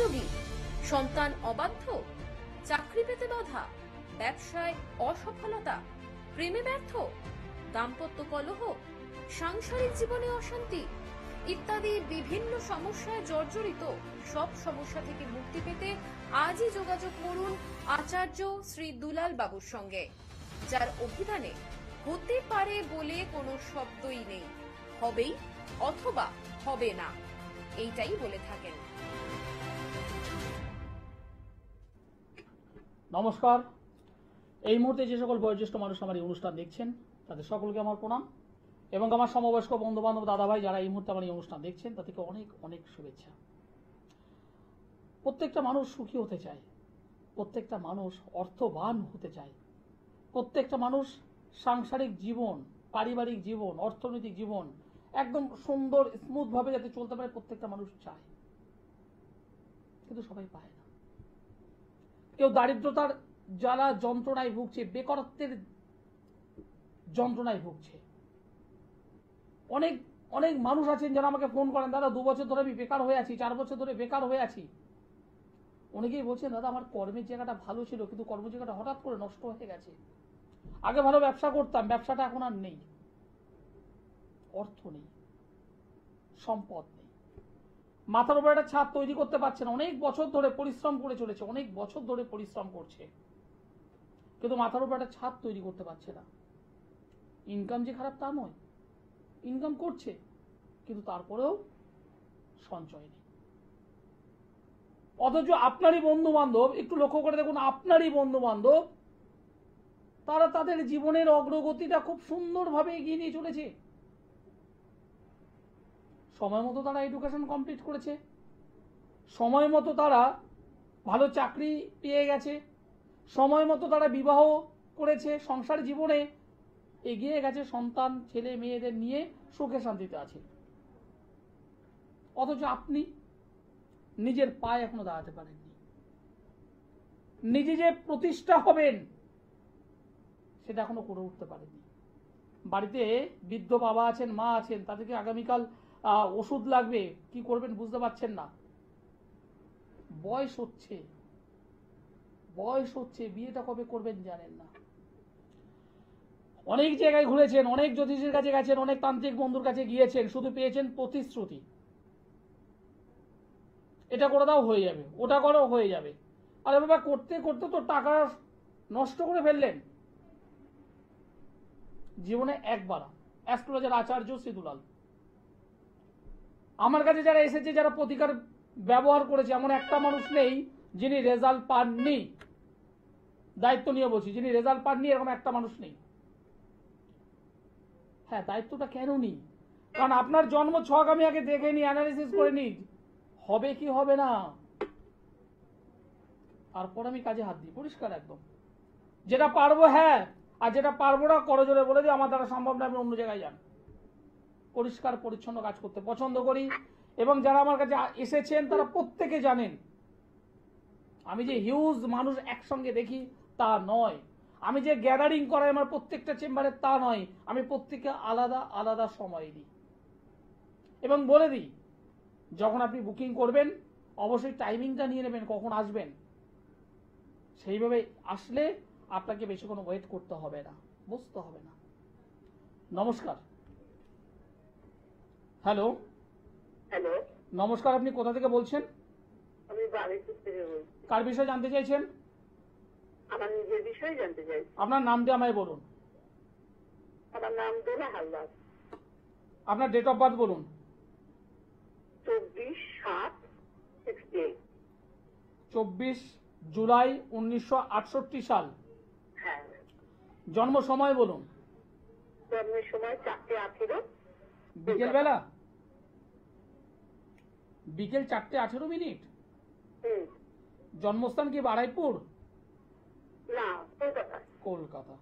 হৃদরোগী, সন্তান অবাধ্য, চাকরি পেতে বাধা, ব্যবসায় অসফলতা, প্রেমে ব্যর্থ, দাম্পত্য কলহ, সাংসারিক জীবনে অশান্তি ইত্যাদি বিভিন্ন সমস্যায় জর্জরিত। সব সমস্যা থেকে মুক্তি পেতে আজই যোগাযোগ করুন আচার্য শ্রী দুলাল বাবুর সঙ্গে, যার অভিধানে হতে পারে বলে কোনো শব্দই নেই, হবেই অথবা হবে না, এইটাই বলে থাকেন। নমস্কার। এই মুহূর্তে যে সকল বয়োজ্যেষ্ঠ মানুষ আমার এই অনুষ্ঠান দেখছেন তাদের সকলকে আমার প্রণাম, এবং আমার সমবয়স্ক বন্ধু বান্ধব দাদা ভাই যারা এই মুহূর্তে আমার এই অনুষ্ঠান দেখছেন তাদেরকে অনেক অনেক শুভেচ্ছা। প্রত্যেকটা মানুষ সুখী হতে চায়, প্রত্যেকটা মানুষ অর্থবান হতে চায়, প্রত্যেকটা মানুষ সাংসারিক জীবন, পারিবারিক জীবন, অর্থনৈতিক জীবন একদম সুন্দর স্মুথ ভাবে যাতে চলতে পারে প্রত্যেকটা মানুষ চায়, কিন্তু সবাই পায় না। কেউ দারিদ্রতার জ্বালা যন্ত্রণায় ভুগছে, বেকারত্বের যন্ত্রণায় ভুগছে। অনেক অনেক মানুষ আছেন যারা আমাকে ফোন করেন, দাদা 2 বছর ধরে আমি বেকার হয়ে আছি, 4 বছর ধরে বেকার হয়ে আছি। অনেকেই বলছেন, দাদা আমার কর্মের জায়গাটা ভালো ছিল কিন্তু কর্মের জায়গাটা হঠাৎ করে নষ্ট হয়ে গেছে, আগে ভালো ব্যবসা করতাম, ব্যবসাটা এখন আর নেই, অর্থ নেই, সম্পদ নেই, মাথার উপর একটা ছাদ তৈরি করতে পারছে না। অনেক বছর ধরে পরিশ্রম করে চলেছে, অনেক বছর ধরে পরিশ্রম করছে, কিন্তু মাথার উপর একটা ছাদ তৈরি করতে পারছে না। ইনকাম যে খারাপ তা নয়, ইনকাম করছে কিন্তু তারপরেও সঞ্চয় নেই। অথচ আপনারই বন্ধু বান্ধব, একটু লক্ষ্য করে দেখুন, আপনারই বন্ধু বান্ধব তারা তাদের জীবনের অগ্রগতিটা খুব সুন্দরভাবে এগিয়ে নিয়ে চলেছে। সময় মতো তারা এডুকেশন কমপ্লিট করেছে, সময় মতো তারা ভালো চাকরি পেয়ে গেছে, সময় মতো তারা বিবাহ করেছে, সংসার জীবনে এগিয়ে গেছে, সন্তান ছেলে মেয়েদের নিয়ে সুখে শান্তিতে আছে। অথচ আপনি নিজের পায়ে এখনো দাঁড়াতে পারেননি। নিজে যে প্রতিষ্ঠা হবেন সেটা এখনো করে উঠতে পারেননি। বাড়িতে বৃদ্ধ বাবা আছেন, মা আছেন, তাদেরকে আগামীকাল ওষুধ লাগবে, কি করবেন বুঝতে পারছেন না। বয়স হচ্ছে, বয়স হচ্ছে, বিয়েটা কবে করবেন জানেন না। অনেক জায়গায় ঘুরেছেন, অনেক জ্যোতিষীর কাছে গেছেন, অনেক তান্ত্রিক বন্ধুর কাছে গিয়েছেন, শুধু পেয়েছেন প্রতিশ্রুতি, এটা করে দাও হয়ে যাবে, ওটা করো হয়ে যাবে। আরে বাবা, করতে করতে তো টাকা নষ্ট করে ফেললেন। জীবনে একবার অ্যাস্ট্রোলজার আচার্য শ্রী দুলাল আমার কাছে যারা এসেছে, যারা প্রতিকার ব্যবহার করেছে, এমন একটা মানুষ নেই যিনি রেজাল্ট পাননি। দায়িত্ব নিয়ে বলছি, যিনি রেজাল্ট পাননি এরকম একটা মানুষ নেই। হ্যাঁ, দায়িত্বটা কেন নিই? কারণ আপনার জন্ম ছক আমি আগে দেখে নি, অ্যানালিসিস করে নি, হবে কি হবে না, তারপর আমি কাজে হাত দিই পরিষ্কার একদম। যেটা পারবো হ্যাঁ, আর যেটা পারবো না করজোরে বলে দিই আমার দ্বারা সম্ভব না, আপনি অন্য জায়গায় যান। পরিষ্কার পরিচ্ছন্ন কাজ করতে পছন্দ করি, এবং যারা আমার কাছে এসেছেন তারা প্রত্যেকে জানেন আমি যে হিউজ মানুষ একসঙ্গে দেখি তা নয়, আমি যে গ্যাদারিং করাই আমার প্রত্যেকটা চেম্বারে তা নয়, আমি প্রত্যেককে আলাদা আলাদা সময় দিই এবং বলে দিই যখন আপনি বুকিং করবেন অবশ্যই টাইমিংটা নিয়ে নেবেন, কখন আসবেন। সেইভাবে আসলে আপনাকে বেশি কোনো ওয়েট করতে হবে না, বসতে হবে না। নমস্কার। হ্যালো। হ্যালো, নমস্কার, আপনি কোথা থেকে বলছেন? আমি বারুইপুর থেকে বলছি। কার বিষয়ে জানতে চাইছেন? আমার নিজের বিষয়ে জানতে চাই। আপনার নামটা আমায় বলুন। আমার নাম দোলা হালদার। আপনার ডেট অফ বার্থ বলুন। 24/7/68। 24 জুলাই 1968 সাল। হ্যাঁ। জন্ম সময় বলুন। জন্মের সময় 4:18। বিকেল বেলা? বিকেল 4:18। জন্মস্থান কি বারাইপুর? না, কলকাতা। কলকাতা।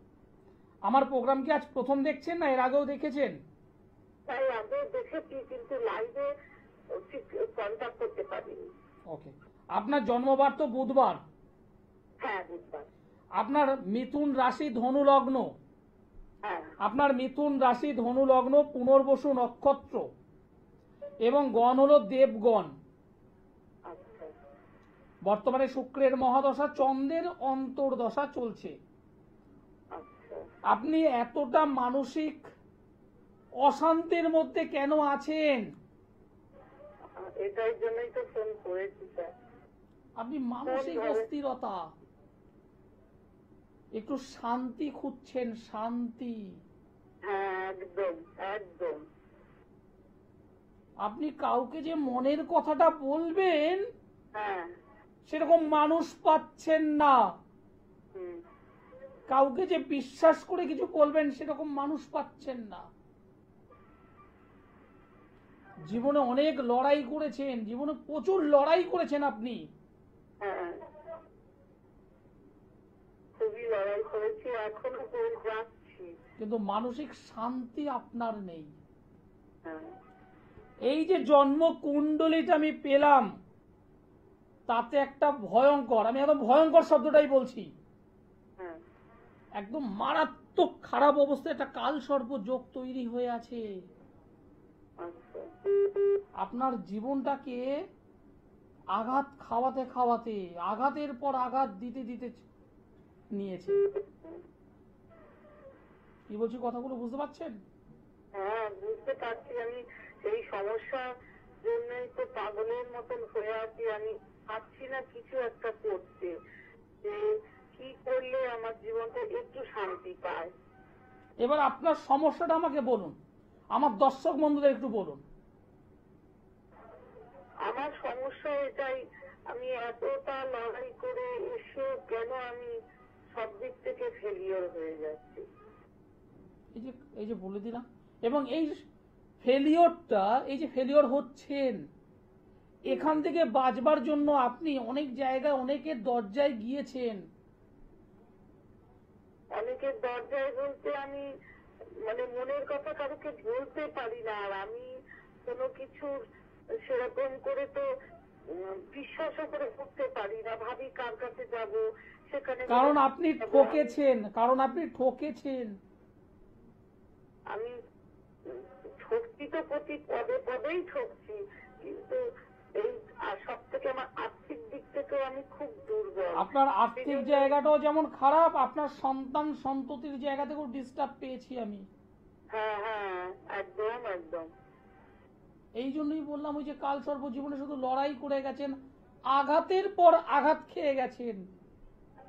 আমার প্রোগ্রাম কি আজ প্রথম দেখছেন না এর আগেও দেখেছেন? তাই আগে দেখেছি কিন্তু লাইভে ঠিক কন্ট্যাক্ট করতে পারিনি। ওকে। আপনার জন্মবার তো বুধবার। হ্যাঁ, বুধবার। আপনার মিথুন রাশি ধনু লগ্ন। হ্যাঁ। আপনার মিথুন রাশি ধনু লগ্ন, পুনর্বসু নক্ষত্র এবং গণ হলো দেবগণ। আচ্ছা। বর্তমানে শুক্রের মহাদশা, চন্দ্রের অন্তর্দশা চলছে। আচ্ছা। আপনি এতটা মানসিক অশান্তির মধ্যে কেন আছেন? এটার জন্যই তো ফোন করেছি স্যার। আপনি মানসিক অস্থিরতা, একটু শান্তি খুঁজছেন, শান্তি। হ্যাঁ, একদম একদম। আপনি কাউকে যে মনের কথাটা বলবেন হ্যাঁ। সেরকম মানুষ পাচ্ছেন না। হুম। কাউকে যে বিশ্বাস করে কিছু বলবেন সেরকম মানুষ পাচ্ছেন না। জীবনে অনেক লড়াই করেছেন, জীবনে প্রচুর লড়াই করেছেন আপনি। হ্যাঁ, খুবই লড়াই করেছি, এখনো করে যাচ্ছি। কিন্তু মানসিক শান্তি আপনার নেই। হ্যাঁ। এই যে জন্ম কুণ্ডলিটা আমি পেলাম, তাতে একটা ভয়ঙ্কর, আমি একদম ভয়ঙ্কর শব্দটাই বলছি, হ্যাঁ। একদম মারাত্মক খারাপ অবস্থায় একটা কাল সর্প যোগ তৈরি হয়ে আছে। আচ্ছা। আপনার জীবনটাকে আঘাত খাওয়াতে খাওয়াতে, আঘাতের পর আঘাত দিতে দিতে নিয়েছে। কি বলছি কথাগুলো বুঝতে পারছেন? হ্যাঁ, বুঝতে পারছি। আমি এই সমস্যার জন্যই তো পাগলের মতন হয়ে আছি। আমি পারছি না কিছু একটা করতে, যে কি করলে আমার জীবনটা একটু শান্তি পায়। এবার আপনার সমস্যাটা আমাকে বলুন, আমার দর্শক বন্ধুদের একটু বলুন। আমার সমস্যা এটাই, আমি এতটা লড়াই করে এসে কেন আমি সব দিক থেকে ফেলিওর হয়ে যাচ্ছি। এই যে বলে দিলাম, এবং এই ফেলিওরটা, এই যে ফেলিওর হচ্ছেন, এখান থেকে বাঁচবার জন্য আপনি অনেক জায়গায় অনেকের দরজায় গিয়েছেন। অনেকের দরজায় বলতে আমি মানে মনের কথা কাউকে বলতে পারি না, আর আমি কোনো কিছু সেরকম করে তো বিশ্বাসও করে করতে পারি না। ভাবি কার কাছে যাব, সেখানে কারণ আপনি ঠকেছেন, কারণ আপনি ঠকেছেন। আমি ঠকছি তো প্রতি পদে পদেই ঠকছি, কিন্তু এই সব থেকে আমার আর্থিক দিক থেকেও আমি খুব দুর্বল। আপনার আর্থিক জায়গাটাও যেমন খারাপ, আপনার সন্তান সন্ততির জায়গা থেকেও ডিস্টার্ব পেয়েছি আমি। হ্যাঁ হ্যাঁ, একদম একদম। এই জন্যই বললাম, ওই যে কাল সর্প জীবনে শুধু লড়াই করে গেছেন, আঘাতের পর আঘাত খেয়ে গেছেন,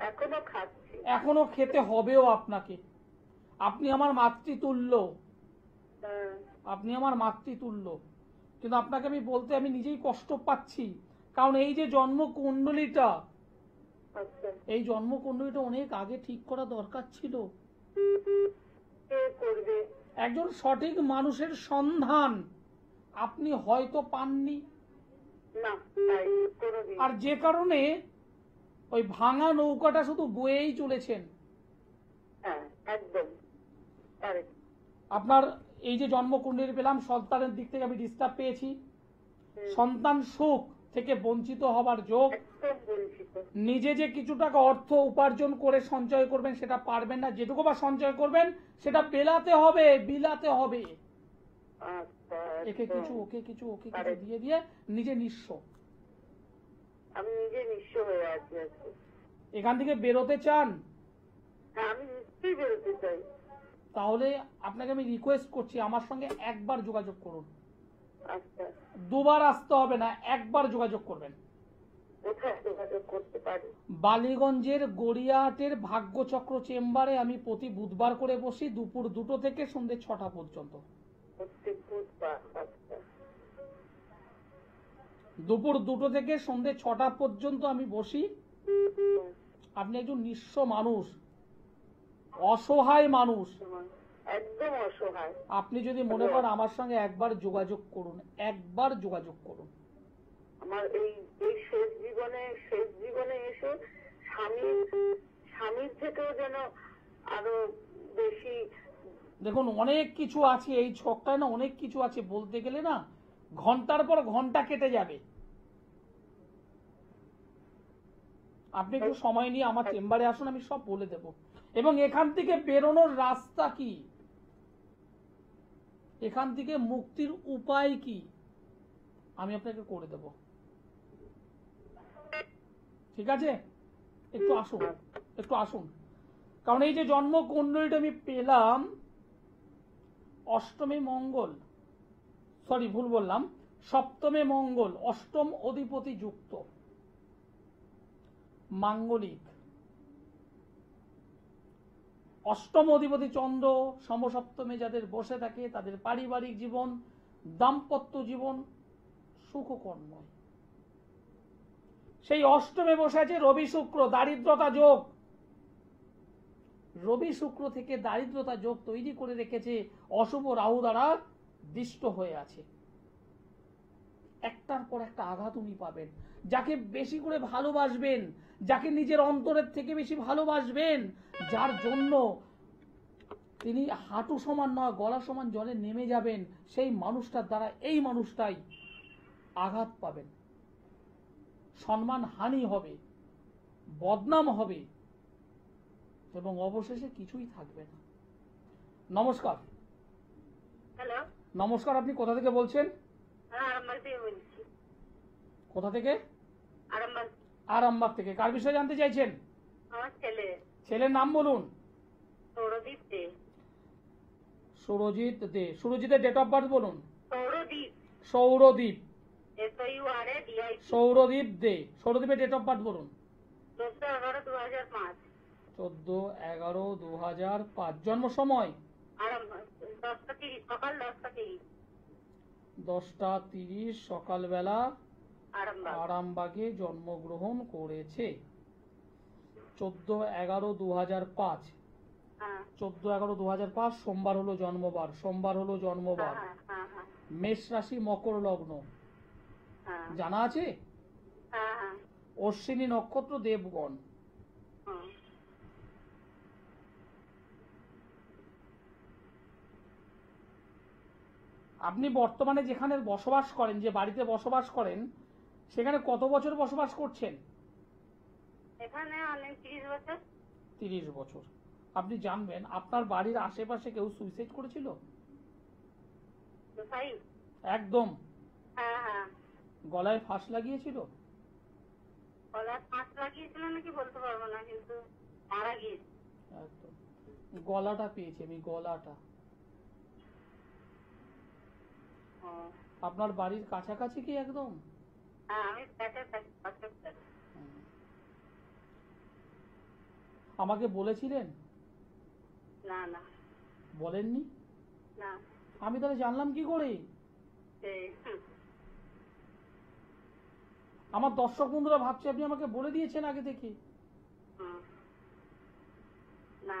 এখনো খাচ্ছি। এখনো খেতে হবেও আপনাকে। আপনি আমার মাতৃতুল্য, হ্যাঁ। আপনি আমার মাতৃতুল্য, কিন্তু আপনাকে আমি বলতে আমি নিজেই কষ্ট পাচ্ছি। কারণ এই যে জন্মকুণ্ডলীটা, আচ্ছা। এই জন্মকুণ্ডলীটা অনেক আগে ঠিক করা দরকার ছিল। কে করবে? একজন সঠিক মানুষের সন্ধান আপনি হয়তো পাননি, না, তাই কোনোদিন। আর যে কারণে ওই ভাঙা নৌকাটা শুধু বয়েই চলেছেন। হ্যাঁ, একদম correct। আপনার এই যে জন্মকুণ্ডলী পেলাম, সন্তানের দিক থেকে আমি ডিস্টার্ব পেয়েছি, সন্তান সুখ থেকে বঞ্চিত হবার যোগ, একদম বঞ্চিত। নিজে যে কিছু টাকা অর্থ উপার্জন করে সঞ্চয় করবেন সেটা পারবেন না, যেটুকু বা সঞ্চয় করবেন সেটা বিলাতে হবে, বিলাতে হবে। আচ্ছা, একে কিছু ওকে কিছু ওকে কিছু দিয়ে দিয়ে নিজে নিঃস্ব। আমি নিজে নিঃস্ব হয়ে আছি আজকে। এখান থেকে বেরোতে চান? হ্যাঁ, আমি নিশ্চয়ই বেরোতে চাই। তাহলে আপনাকে আমি রিকোয়েস্ট করছি, আমার সঙ্গে একবার যোগাযোগ করুন। আচ্ছা। দুবার আসতে হবে না, একবার যোগাযোগ করবেন। কোথায় যোগাযোগ করতে পারি? বালিগঞ্জের গড়িয়াহাটের ভাগ্যচক্র চেম্বারে আমি প্রতি বুধবার করে বসি, দুপুর 2টো থেকে সন্ধ্যে 6টা পর্যন্ত। প্রত্যেক বুধবার। আচ্ছা। দুপুর 2টো থেকে সন্ধ্যে 6টা পর্যন্ত আমি বসি। আপনি একজন নিঃস্ব মানুষ, অসহায় মানুষ, একদম অসহায়। আপনি যদি মনে করেন আমার সঙ্গে একবার যোগাযোগ করুন, একবার যোগাযোগ করুন। আমার এই শেষ জীবনে এসে স্বামীর থেকেও যেন আরো বেশি। দেখুন, অনেক কিছু আছে এই ছকটায়, না অনেক কিছু আছে, বলতে গেলে না ঘন্টার পর ঘন্টা কেটে যাবে। আপনি একটু সময় নিয়ে আমার চেম্বারে আসুন, আমি সব বলে দেব। এবং এখান থেকে বেরোনোর রাস্তা কি, এখান থেকে মুক্তির উপায় কি, আমি আপনাকে করে দেব। ঠিক আছে, একটু আসুন, একটু আসুন। কারণ এই যে জন্ম কুণ্ডলীটা আমি পেলাম, অষ্টমে মঙ্গল, সরি ভুল বললাম, সপ্তমে মঙ্গল, অষ্টম অধিপতি যুক্ত, মাঙ্গলিক। অষ্টম অধিপতি চন্দ্র সমসপ্তমে যাদের বসে থাকে তাদের পারিবারিক জীবন, দাম্পত্য জীবন সুখকর্ময়। সেই অষ্টমে বসে আছে রবি শুক্র, দারিদ্রতা যোগ। রবি শুক্র থেকে দারিদ্রতা যোগ তৈরি করে রেখেছে, অশুভ রাহু দ্বারা দৃষ্ট হয়ে আছে। একটার পর একটা আঘাত উনি পাবেন। যাকে বেশি করে ভালোবাসবেন, যাকে নিজের অন্তরের থেকে বেশি ভালোবাসবেন, যার জন্য তিনি হাঁটু সমান নয় গলা সমান জলে নেমে যাবেন, সেই মানুষটার দ্বারা এই মানুষটাই আঘাত পাবেন, সম্মান হানি হবে, বদনাম হবে এবং অবশেষে কিছুই থাকবে না। নমস্কার। হ্যালো, নমস্কার, আপনি কোথা থেকে বলছেন? আরামবাগ থেকে বলছি। কোথা থেকে? আরামবাগ। আরামবাগ থেকে। কার বিষয়ে জানতে চাইছেন? আমার ছেলে ছেলের নাম বলুন। সৌরদীপ দে। সুরজিৎ দে। সুরজিতের ডেট অফ বার্থ বলুন। সৌরদীপ, সৌরদীপ। SOURADIP। সৌরদীপ দে। সৌরদীপের ডেট অফ বার্থ বলুন। 14/11/2005। 14/11/2005। জন্ম সময়? আরামবাগ 10:30, সকাল 10:30। 10:30 সকালবেলা আরামবাগ। আরামবাগে জন্মগ্রহণ করেছে। 14/11/2005। হ্যাঁ 14/11/2005 সোমবার হলো জন্মবার। সোমবার হলো জন্মবার। হ্যাঁ হ্যাঁ হ্যাঁ মেষ রাশি, মকর লগ্ন, হ্যাঁ জানা আছে? হ্যাঁ হ্যাঁ অশ্বিনী নক্ষত্র, দেবগণ। হ্যাঁ। আপনি বর্তমানে যেখানে বসবাস করেন, যে বাড়িতে বসবাস করেন, সেখানে কত বছর বসবাস করছেন? এখানে অনেক 30 বছর। 30 বছর। আপনি জানবেন আপনার বাড়ির আশেপাশে কেউ সুইসাইড করেছিল? তো ভাই, একদম। হ্যাঁ হ্যাঁ। গলায় ফাঁস লাগিয়েছিল? গলায় ফাঁস লাগিয়েছিল নাকি বলতে পারবো না, কিন্তু মারা গিয়েছে। একদম। গলাটা পেয়েছি আমি, গলাটা। ও, আপনার বাড়ির কাছাকাছি কি একদম? হ্যাঁ আমি প্যাটের পাশের প্যাটে। আমাকে বলেছিলেন? না না বলেননি? না। আমি তাহলে জানলাম কি করে? আমার দর্শক বন্ধুরা ভাবছে আপনি আমাকে বলে দিয়েছেন আগে থেকে। না।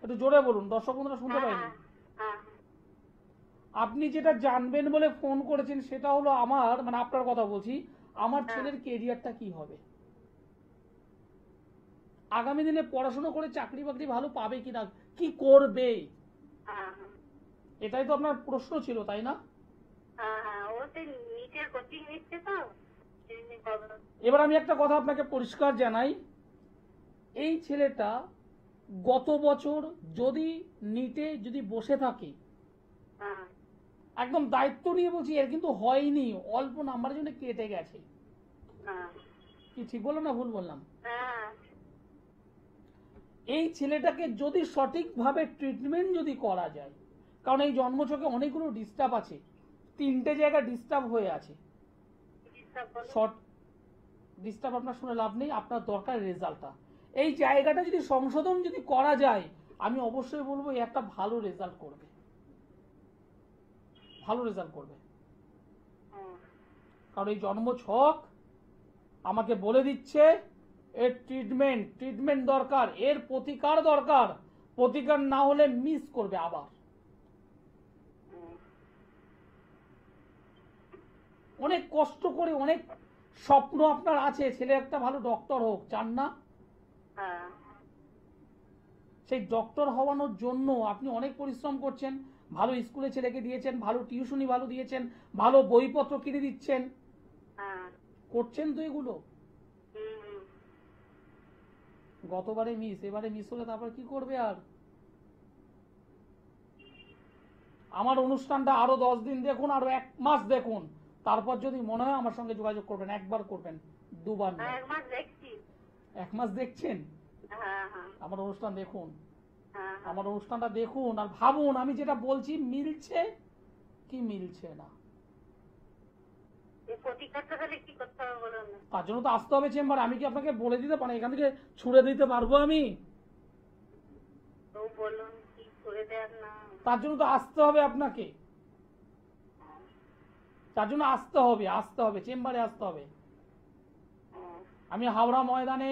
একটু জোরে বলুন, দর্শক বন্ধুরা শুনতে পাইনি। আপনি যেটা জানবেন বলে ফোন করেছেন সেটা হলো আমার, মানে আপনার কথা বলছি, আমার ছেলের কেরিয়ারটা কি হবে, আগামী দিনে পড়াশোনা করে চাকরি বাকরি ভালো পাবে কিনা, কি করবে, এটাই তো আপনার প্রশ্ন ছিল, তাই না? ও তো নিটের কোচিং নিচ্ছে তো। এবার আমি একটা কথা আপনাকে পরিষ্কার জানাই, এই ছেলেটা গত বছর যদি নিটে যদি বসে থাকে, একদম দায়িত্ব নিয়ে বলছি, এর কিন্তু হয়নি, অল্প নাম্বারের জন্য কেটে গেছে। কি ঠিক বললাম না ভুল বললাম? এই ছেলেটাকে যদি সঠিকভাবে ট্রিটমেন্ট যদি করা যায়, কারণ এই জন্মছকে অনেকগুলো ডিস্টার্ব আছে, 3টে জায়গা ডিস্টার্ব হয়ে আছে। ডিস্টার্ব আপনার শুনে লাভ নেই, আপনার দরকার রেজাল্টটা। এই জায়গাটা যদি সংশোধন যদি করা যায়, আমি অবশ্যই বলবো একটা ভালো রেজাল্ট করবে, ভালো রেজাল্ট করবে। কারণ এই জন্মছক আমাকে বলে দিচ্ছে এর ট্রিটমেন্ট দরকার, এর প্রতিকার দরকার, প্রতিকার না হলে মিস করবে আবার। অনেক কষ্ট করে, অনেক স্বপ্ন আপনার আছে, ছেলে একটা ভালো ডক্টর হোক, চান না? সেই ডক্টর হওয়ানোর জন্য আপনি অনেক পরিশ্রম করছেন, ভালো স্কুলে ছেলেকে দিয়েছেন, ভালো টিউশনি ভালো দিয়েছেন, ভালো বইপত্র কিনে দিচ্ছেন, করছেন তো এগুলো। গতবারে মিস, এবারে মিস হলে তারপর কি করবে? আর আমার অনুষ্ঠানটা আরো 10 দিন দেখুন, আরো 1 মাস দেখুন, তারপর যদি মনে হয় আমার সঙ্গে যোগাযোগ করবেন, একবার করবেন, দুবার না। 1 মাস দেখছি। 1 মাস দেখছেন? হ্যাঁ হ্যাঁ আমার অনুষ্ঠান দেখুন, হ্যাঁ হ্যাঁ। আমার অনুষ্ঠানটা দেখুন, আর ভাবুন আমি যেটা বলছি মিলছে কি মিলছে না। এই প্রতিকারটা তাহলে কি করতে হবে বলুন না? তার জন্য তো আসতে হবে চেম্বারে। আমি কি আপনাকে বলে দিতে পারি এখান থেকে ছুড়ে দিতে পারবো আমি? তো বলুন কি করে দেন না। তার জন্য তো আসতে হবে আপনাকে, তার জন্য আসতে হবে চেম্বারে আসতে হবে। হুম, আমি হাওড়া ময়দানে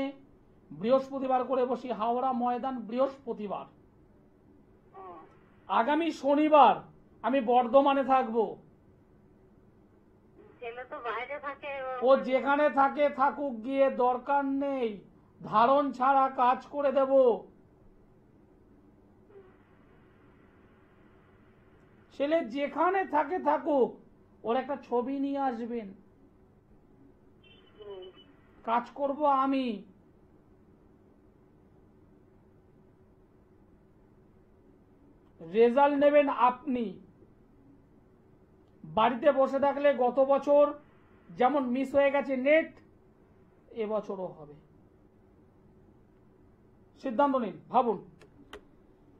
বৃহস্পতিবার করে বসি, হাওড়া ময়দান বৃহস্পতিবার। হুম। আগামী শনিবার আমি বর্ধমানে থাকবো। ছেলে তো বাইরে থাকে। ও যেখানে থাকে থাকুক গিয়ে, দরকার নেই, ধারণ ছাড়া কাজ করে দেব। ছেলে যেখানে থাকে থাকুক, ওর একটা ছবি নিয়ে আসবেন, হুম, কাজ করব আমি। রেজাল্ট নেবেন আপনি। বাড়িতে বসে থাকলে গত বছর যেমন মিস হয়ে গেছে নেট, এবছরও হবে। সিদ্ধান্ত নিন, ভাবুন,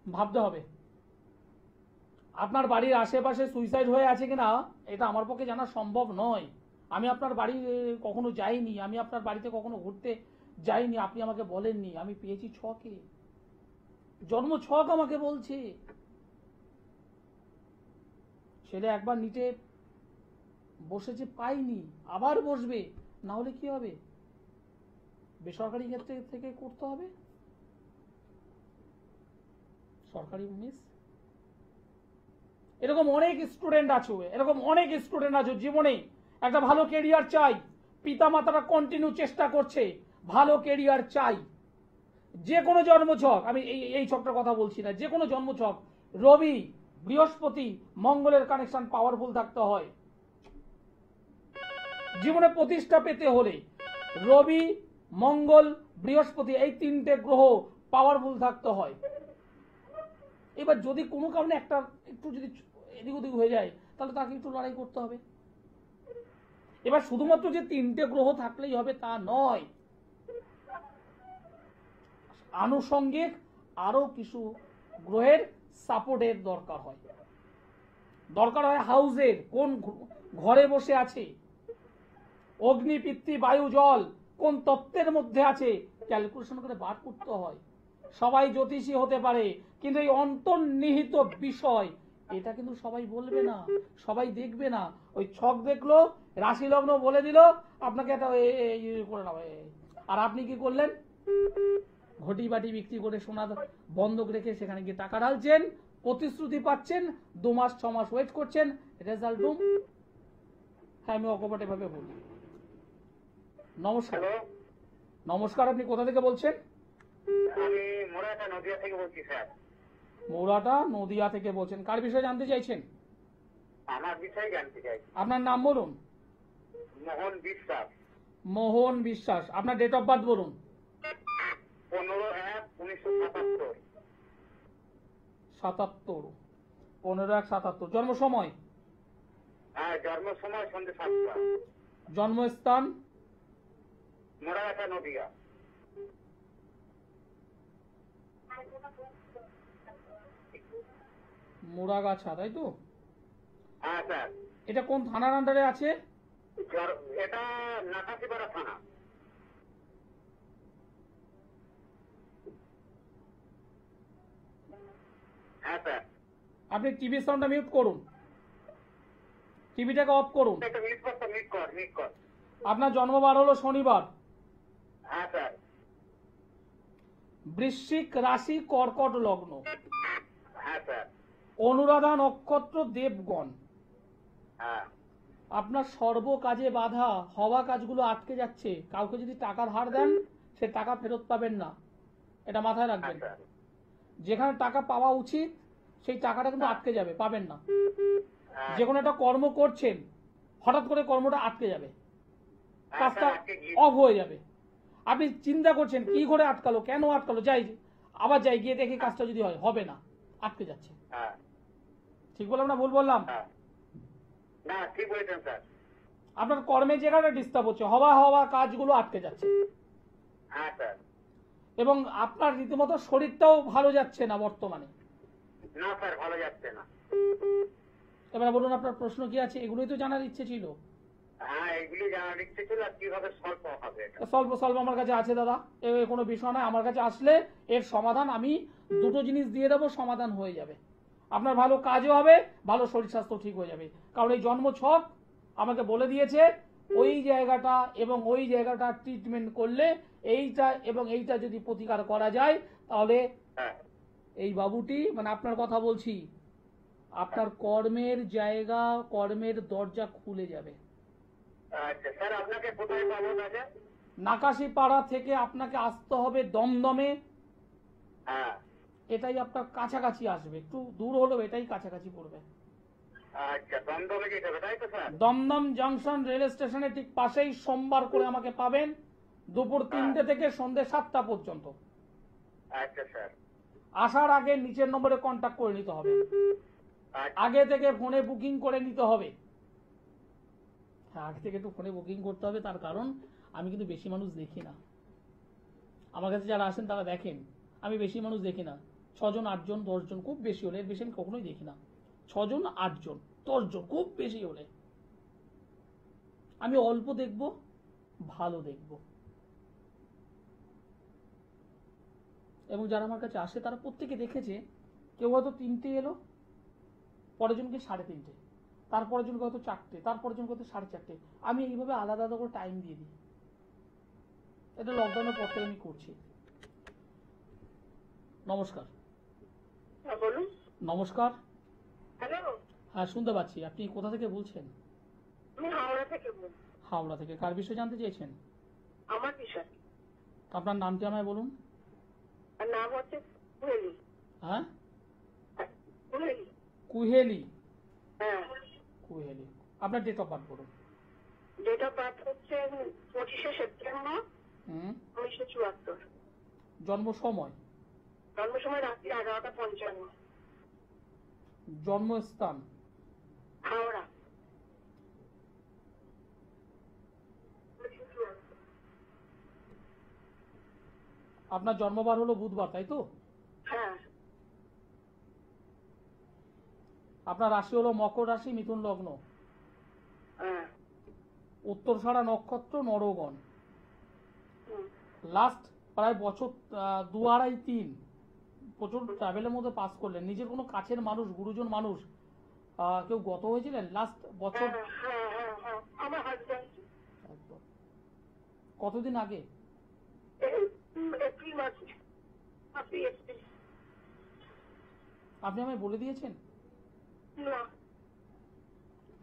ভাবতে হবে। আপনার বাড়ির আশেপাশে সুইসাইড হয়ে আছে কিনা এটা আমার পক্ষে জানা সম্ভব নয়। আমি আপনার বাড়ি কখনো যাইনি, আমি আপনার বাড়িতে কখনো ঘুরতে যাইনি, আপনি আমাকে বলেননি। আমি পেয়েছি ছকে, জন্ম ছক আমাকে বলছে। ছেলে একবার নিটে বসেছে, পাইনি, আবার বসবে, না হলে কি হবে? বেসরকারি ক্ষেত্রে থেকে করতে হবে, সরকারি মিস। এরকম অনেক স্টুডেন্ট আছে, জীবনে একটা ভালো কেরিয়ার চাই, পিতা মাতারা কন্টিনিউ চেষ্টা করছে, ভালো কেরিয়ার চাই। যে কোনো জন্মছক, আমি এই ছকটার কথা বলছি না, যে কোনো জন্মছক রবি বৃহস্পতি মঙ্গলের কানেকশন পাওয়ারফুল থাকতে হয়। জীবনে প্রতিষ্ঠা পেতে হলে রবি মঙ্গল বৃহস্পতি এই 3টে গ্রহ পাওয়ারফুল থাকতে হয়। এবার যদি কোনো কারণে একটা একটু যদি এদিক ওদিক হয়ে যায়, তাহলে তাকে একটু লড়াই করতে হবে। এবার শুধুমাত্র যে 3টে গ্রহ থাকলেই হবে তা নয়, আনুষঙ্গিক আরো কিছু গ্রহের সাপোর্টের দরকার হয়। হাউসের কোন ঘরে বসে আছে, অগ্নি পিতৃ বায়ু জল কোন তত্ত্বের মধ্যে আছে, ক্যালকুলেশন করে বার করতে হয়। সবাই জ্যোতিষী হতে পারে, কিন্তু এই অন্তর্নিহিত বিষয় এটা কিন্তু সবাই বলবে না, সবাই দেখবে না। ওই ছক দেখলো, রাশি লগ্ন বলে দিল, আপনাকে একটা করে নাও, আর আপনি কি করলেন? ঘটি বাটি বিক্রি করে সোনা বন্ধক রেখে সেখানে গিয়ে টাকা ঢালছেন, প্রতিশ্রুতি পাচ্ছেন, 2 মাস 6 মাস ওয়েট করছেন, রেজাল্ট ডুম। হ্যাঁ, আমি অকপটে ভাবে বলি। নমস্কার। হ্যালো, নমস্কার, আপনি কোথা থেকে বলছেন? আমি মোড়াটা নদিয়া থেকে বলছি স্যার। মৌরাটা নদিয়া থেকে বলছেন, কার বিষয়ে জানতে চাইছেন? আমার বিষয়ে জানতে চাই। আপনার নাম বলুন। মোহন বিশ্বাস। মোহন বিশ্বাস। আপনার ডেট অফ বার্থ বলুন। 15/1/1977। 77, 15/1/77। জন্ম সময়? হ্যাঁ, জন্ম সময় সন্ধ্যে 7টা। জন্মস্থান? মোড়াটা নদিয়া। মুড়াগাছা, তাই তো? হ্যাঁ স্যার। এটা কোন থানার আন্ডারে আছে? এটা নাকাশিপাড়া থানা। হ্যাঁ স্যার। আপনি টিভি সাউন্ডটা মিউট করুন, টিভিটাকে অফ করুন। একটা মিট কর। আপনার জন্মবার হলো শনিবার, হ্যাঁ স্যার। বৃশ্চিক রাশি, কর্কট লগ্ন, হ্যাঁ স্যার। অনুরাধা নক্ষত্র, দেবগণ। হ্যাঁ। আপনার সর্ব কাজে বাধা, হওয়া কাজগুলো আটকে যাচ্ছে। কাউকে যদি টাকার ধার দেন, সে টাকা ফেরত পাবেন না, এটা মাথায় রাখবেন। হ্যাঁ, স্যার। যেখানে টাকা পাওয়া উচিত সেই টাকাটা কিন্তু আটকে যাবে, পাবেন না। হ্যাঁ। যে কোনো একটা কর্ম করছেন, হঠাৎ করে কর্মটা আটকে যাবে, হ্যাঁ, কাজটা স্যার, আজকে গিয়ে- অফ হয়ে যাবে। আপনি চিন্তা করছেন কি করে আটকালো, কেন আটকালো, আবার যাই গিয়ে দেখি কাজটা যদি হয়, হবে না, আটকে যাচ্ছে। হ্যাঁ। ঠিক বললাম না ভুল বললাম? হ্যাঁ। না, ঠিক বলেছেন স্যার। আপনার কর্মের জায়গাটা ডিস্টার্ব হচ্ছে, হওয়া হওয়া কাজগুলো আটকে যাচ্ছে, হ্যাঁ স্যার। এবং আপনার রীতিমতো শরীরটাও ভালো যাচ্ছে না বর্তমানে। না স্যার, ভালো যাচ্ছে না। এবার বলুন আপনার প্রশ্ন কি আছে? এগুলোই তো জানার ইচ্ছে ছিল। হ্যাঁ, এগুলি জানার ইচ্ছে ছিল, আর কিভাবে সলভ হবে এটা। সলভ আমার কাছে আছে দাদা, এ কোনো বিষয় নয়। আমার কাছে আসলে এর সমাধান আমি দুটো জিনিস দিয়ে দেবো, সমাধান হয়ে যাবে। আপনার ভালো কাজও হবে, ভালো শরীর স্বাস্থ্য ঠিক হয়ে যাবে। কারণ এই জন্ম ছক আমাকে বলে দিয়েছে ওই জায়গাটা এবং ওই জায়গাটা ট্রিটমেন্ট করলে এইটা এবং এইটা যদি প্রতিকার করা যায়, তাহলে হ্যাঁ। এই বাবুটি, মানে আপনার কথা বলছি, আপনার কর্মের জায়গা, কর্মের দরজা খুলে যাবে। আচ্ছা স্যার, আপনাকে কোথায় পাবো দাদা? নাকাশিপাড়া থেকে আপনাকে আসতে হবে দমদমে, হ্যাঁ। এটাই আপনার কাছাকাছি আসবে, একটু দূর হলেও এটাই কাছাকাছি পড়বে। আচ্ছা, দমদমে যেতে হবে তাই তো স্যার? দমদম জংশন রেল স্টেশনের ঠিক পাশেই সোমবার করে আমাকে পাবেন, দুপুর 3টে থেকে সন্ধ্যে 7টা পর্যন্ত। আচ্ছা স্যার। আসার আগে নিচের নম্বরে কন্ট্যাক্ট করে নিতে হবে, আচ্ছা। আগে থেকে ফোনে বুকিং করে নিতে হবে। হ্যাঁ, আগে থেকে একটু ফোনে বুকিং করতে হবে, তার কারণ আমি কিন্তু বেশি মানুষ দেখি না। আমার কাছে যারা আসেন তারা দেখেন আমি বেশি মানুষ দেখি না, 6 জন 8 জন 10 জন, খুব বেশি হলে, এর বেশি আমি কখনোই দেখি না। 6 জন 8 জন 10 জন খুব বেশি হলে। আমি অল্প দেখব, ভালো দেখব। এবং যারা আমার কাছে আসে তারা প্রত্যেকে দেখেছে, কেউ হয়তো 3টে এলো, পরের জনকে 3:30, তারপরের জনকে হয়তো 4টে, তারপরের জনকে হয়তো 4:30। আমি এইভাবে আলাদা আলাদা করে টাইম দিয়ে দিই। এটা লকডাউনের পর থেকে আমি করছি। নমস্কার। হ্যাঁ বলুন। নমস্কার। হ্যালো। হ্যাঁ, শুনতে পাচ্ছি। আপনি কোথা থেকে বলছেন? আমি হাওড়া থেকে বলছি। হাওড়া থেকে। কার বিষয়ে জানতে চেয়েছেন? আমার বিষয়। আপনার নামটি আমায় বলুন। আর নাম হচ্ছে কুহেলি। হ্যাঁ, কুহেলি। কুহেলি। হ্যাঁ। কুহেলি। আপনার ডেট অফ বার্থ বলুন। ডেট অফ বার্থ হচ্ছে 25শে সেপ্টেম্বর হুম। 1974। জন্ম সময়, জন্ম সময় রাত্রি 11:55। জন্মস্থান, হাওড়া। আপনার জন্মবার হলো বুধবার, তাই তো? হ্যাঁ। আপনার রাশি হলো মকর রাশি, মিথুন লগ্ন, হ্যাঁ। উত্তরছড়া নক্ষত্র, নরগণ। হুম। লাস্ট প্রায় বছর 2-2.5-3 প্রচুর ট্রাভেলের মধ্যে পাস করলেন। নিজের কোনো কাছের মানুষ, গুরুজন মানুষ কেউ গত হয়েছিলেন লাস্ট বছর? হ্যাঁ হ্যাঁ হ্যাঁ হ্যাঁ, আমার হাজব্যান্ড। একদম। কতদিন আগে? এপ্রিল মাসে। আপনি এপ্রিল। আপনি আমায় বলে দিয়েছেন। না।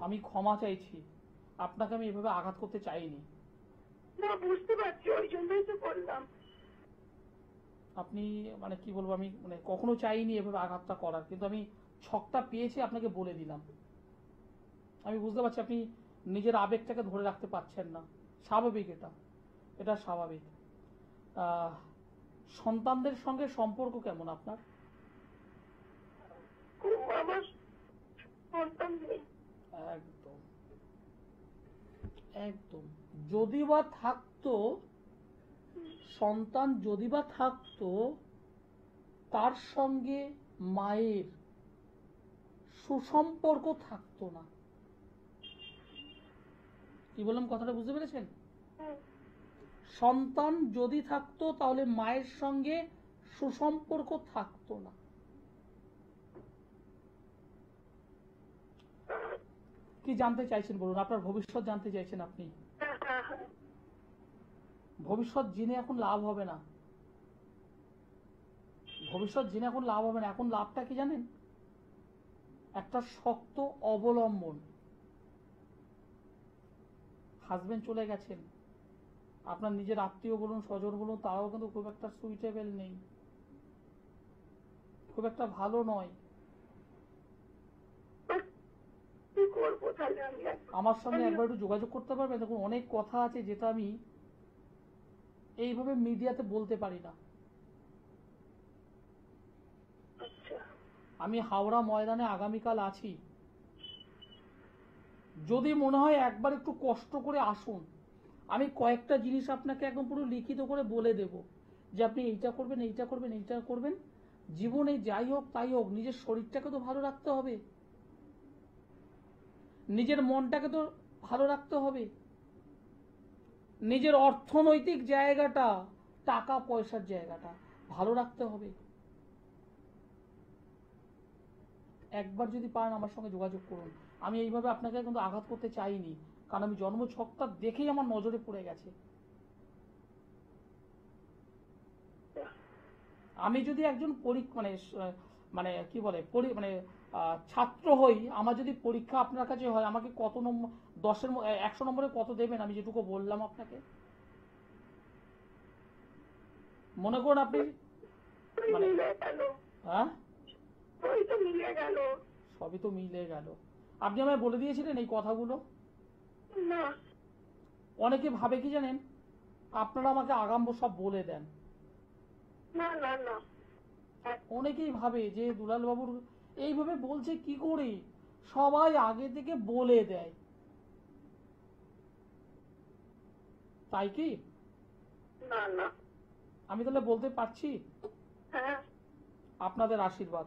আমি ক্ষমা চাইছি, আপনাকে আমি এভাবে আঘাত করতে চাইনি। না, বুঝতে পারছি, ওই জন্যই তো বললাম। আপনি মানে কি বলবো, আমি মানে কখনো চাইনি এভাবে আঘাতটা করার, কিন্তু আমি ছকটা পেয়েছি, আপনাকে বলে দিলাম। আমি বুঝতে পারছি আপনি নিজের আবেগটাকে ধরে রাখতে পারছেন না, স্বাভাবিক, এটা স্বাভাবিক। সন্তানদের সঙ্গে সম্পর্ক কেমন আপনার? আমার সন্তান নেই। একদম একদম। যদি বা থাকতো সন্তান, যদি বা থাকতো, তার সঙ্গে মায়ের সুসম্পর্ক থাকতো না। কি বললাম, কথাটা বুঝতে পেরেছেন? সন্তান যদি থাকতো তাহলে মায়ের সঙ্গে সুসম্পর্ক থাকতো না। কি জানতে চাইছেন বলুন? আপনার ভবিষ্যৎ জানতে চাইছেন আপনি? ভবিষ্যৎ জেনে এখন লাভ হবে না, ভবিষ্যৎ জেনে এখন লাভ হবে না। এখন লাভটা কি জানেন? একটা শক্ত অবলম্বন। হাজবেন্ড চলে গেছেন, আপনার নিজের আত্মীয় বলুন, স্বজন বলুন, তারাও কিন্তু খুব একটা সুইটেবল নেই, খুব একটা ভালো নয়। আমার সঙ্গে একবার একটু যোগাযোগ করতে পারবেন? দেখুন, অনেক কথা আছে যেটা আমি এইভাবে মিডিয়াতে বলতে পারি না। আমি হাওড়া ময়দানে আগামীকাল আছি, যদি মনে হয় একবার একটু কষ্ট করে আসুন, আমি কয়েকটা জিনিস আপনাকে একদম পুরো লিখিত করে বলে দেব যে আপনি এইটা করবেন, এইটা করবেন, এইটা করবেন। জীবনে যাই হোক তাই হোক নিজের শরীরটাকে তো ভালো রাখতে হবে, নিজের মনটাকে তো ভালো রাখতে হবে, নিজের অর্থনৈতিক জায়গাটা, টাকা পয়সার জায়গাটা ভালো রাখতে হবে। একবার যদি পারেন আমার সঙ্গে যোগাযোগ করুন। আমি এইভাবে আপনাকে কিন্তু আঘাত করতে চাইনি, কারণ আমি জন্মছকটা দেখেই আমার নজরে পড়ে গেছে। আমি যদি একজন মানে কি বলে ছাত্র হই, আমার যদি পরীক্ষা আপনার কাছে হয়, আমাকে কত নম্বর, 100 নম্বরে কত দেবেন? আমি যেটুকু বললাম আপনাকে, মনে করুন আপনি মানে হ্যাঁ সবই তো মিলে গেল। আপনি আমায় বলে দিয়েছিলেন এই কথাগুলো। অনেকে ভাবে কি জানেন, আপনারা আমাকে আগাম সব বলে দেন। অনেকেই ভাবে যে দুলাল বাবুর এইভাবে বলছে কি করে, সবাই আগে থেকে বলে দেয়, তাই কি? আমি তাহলে বলতে পারছি, আপনাদের আশীর্বাদ,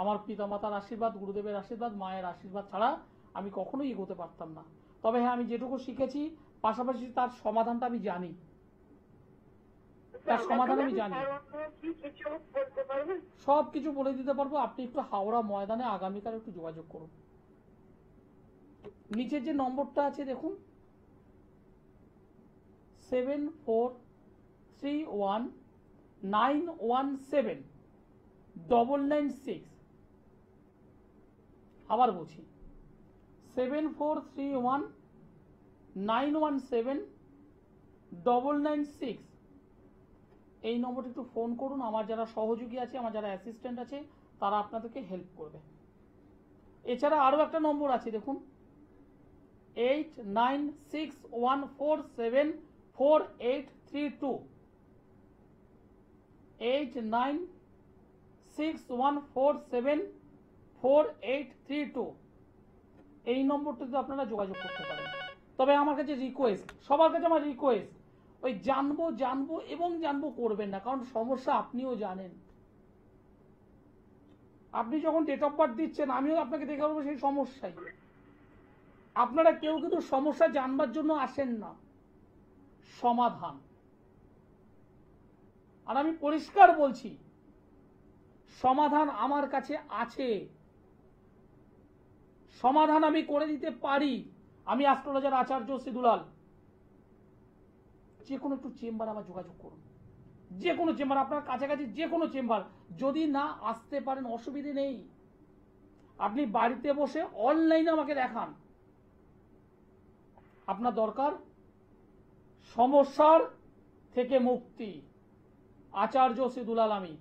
আমার পিতামাতার আশীর্বাদ, গুরুদেবের আশীর্বাদ, মায়ের আশীর্বাদ ছাড়া আমি কখনোই এগোতে পারতাম না। তবে হ্যাঁ, আমি যেটুকু শিখেছি, পাশাপাশি তার সমাধানটা আমি জানি, তার সমাধান আমি জানি, সব কিছু বলে দিতে পারবো। আপনি একটু হাওড়া ময়দানে আগামীকাল একটু যোগাযোগ করুন। নিচের যে নম্বরটা আছে দেখুন, 7431917996। আবার বলছি, 7431917996। এই নম্বরটা একটু ফোন করুন। আমার যারা সহযোগী আছে, আমার যারা অ্যাসিস্ট্যান্ট আছে, তারা আপনাদেরকে হেল্প করবে। এছাড়া আরও একটা নম্বর আছে দেখুন, 8961474832, 8961474832। এই নম্বরটাতে আপনারা যোগাযোগ করতে পারেন। তবে আমার কাছে রিকোয়েস্ট, সবার কাছে আমার রিকোয়েস্ট, ওই জানবো জানবো এবং জানবো করবেন না, কারণ সমস্যা আপনিও জানেন। আপনি যখন ডেট অফ বার্থ দিচ্ছেন, আমিও আপনাকে দেখে বলবো সেই সমস্যাই। আপনারা কেউ কিন্তু সমস্যা জানবার জন্য আসেন না, সমাধান। আর আমি পরিষ্কার বলছি, সমাধান আমার কাছে আছে, সমাধান আমি করে দিতে পারি। আমি অ্যাস্ট্রোলজার আচার্য শ্রী দুলাল। যে কোনো একটু চেম্বার আমার যোগাযোগ করুন, যে কোনো চেম্বার, আপনার কাছাকাছি যে কোনো চেম্বার। যদি না আসতে পারেন অসুবিধে নেই, আপনি বাড়িতে বসে অনলাইনে আমাকে দেখান। আপনার দরকার সমস্যার থেকে মুক্তি। আচার্য শ্রী দুলাল, আমি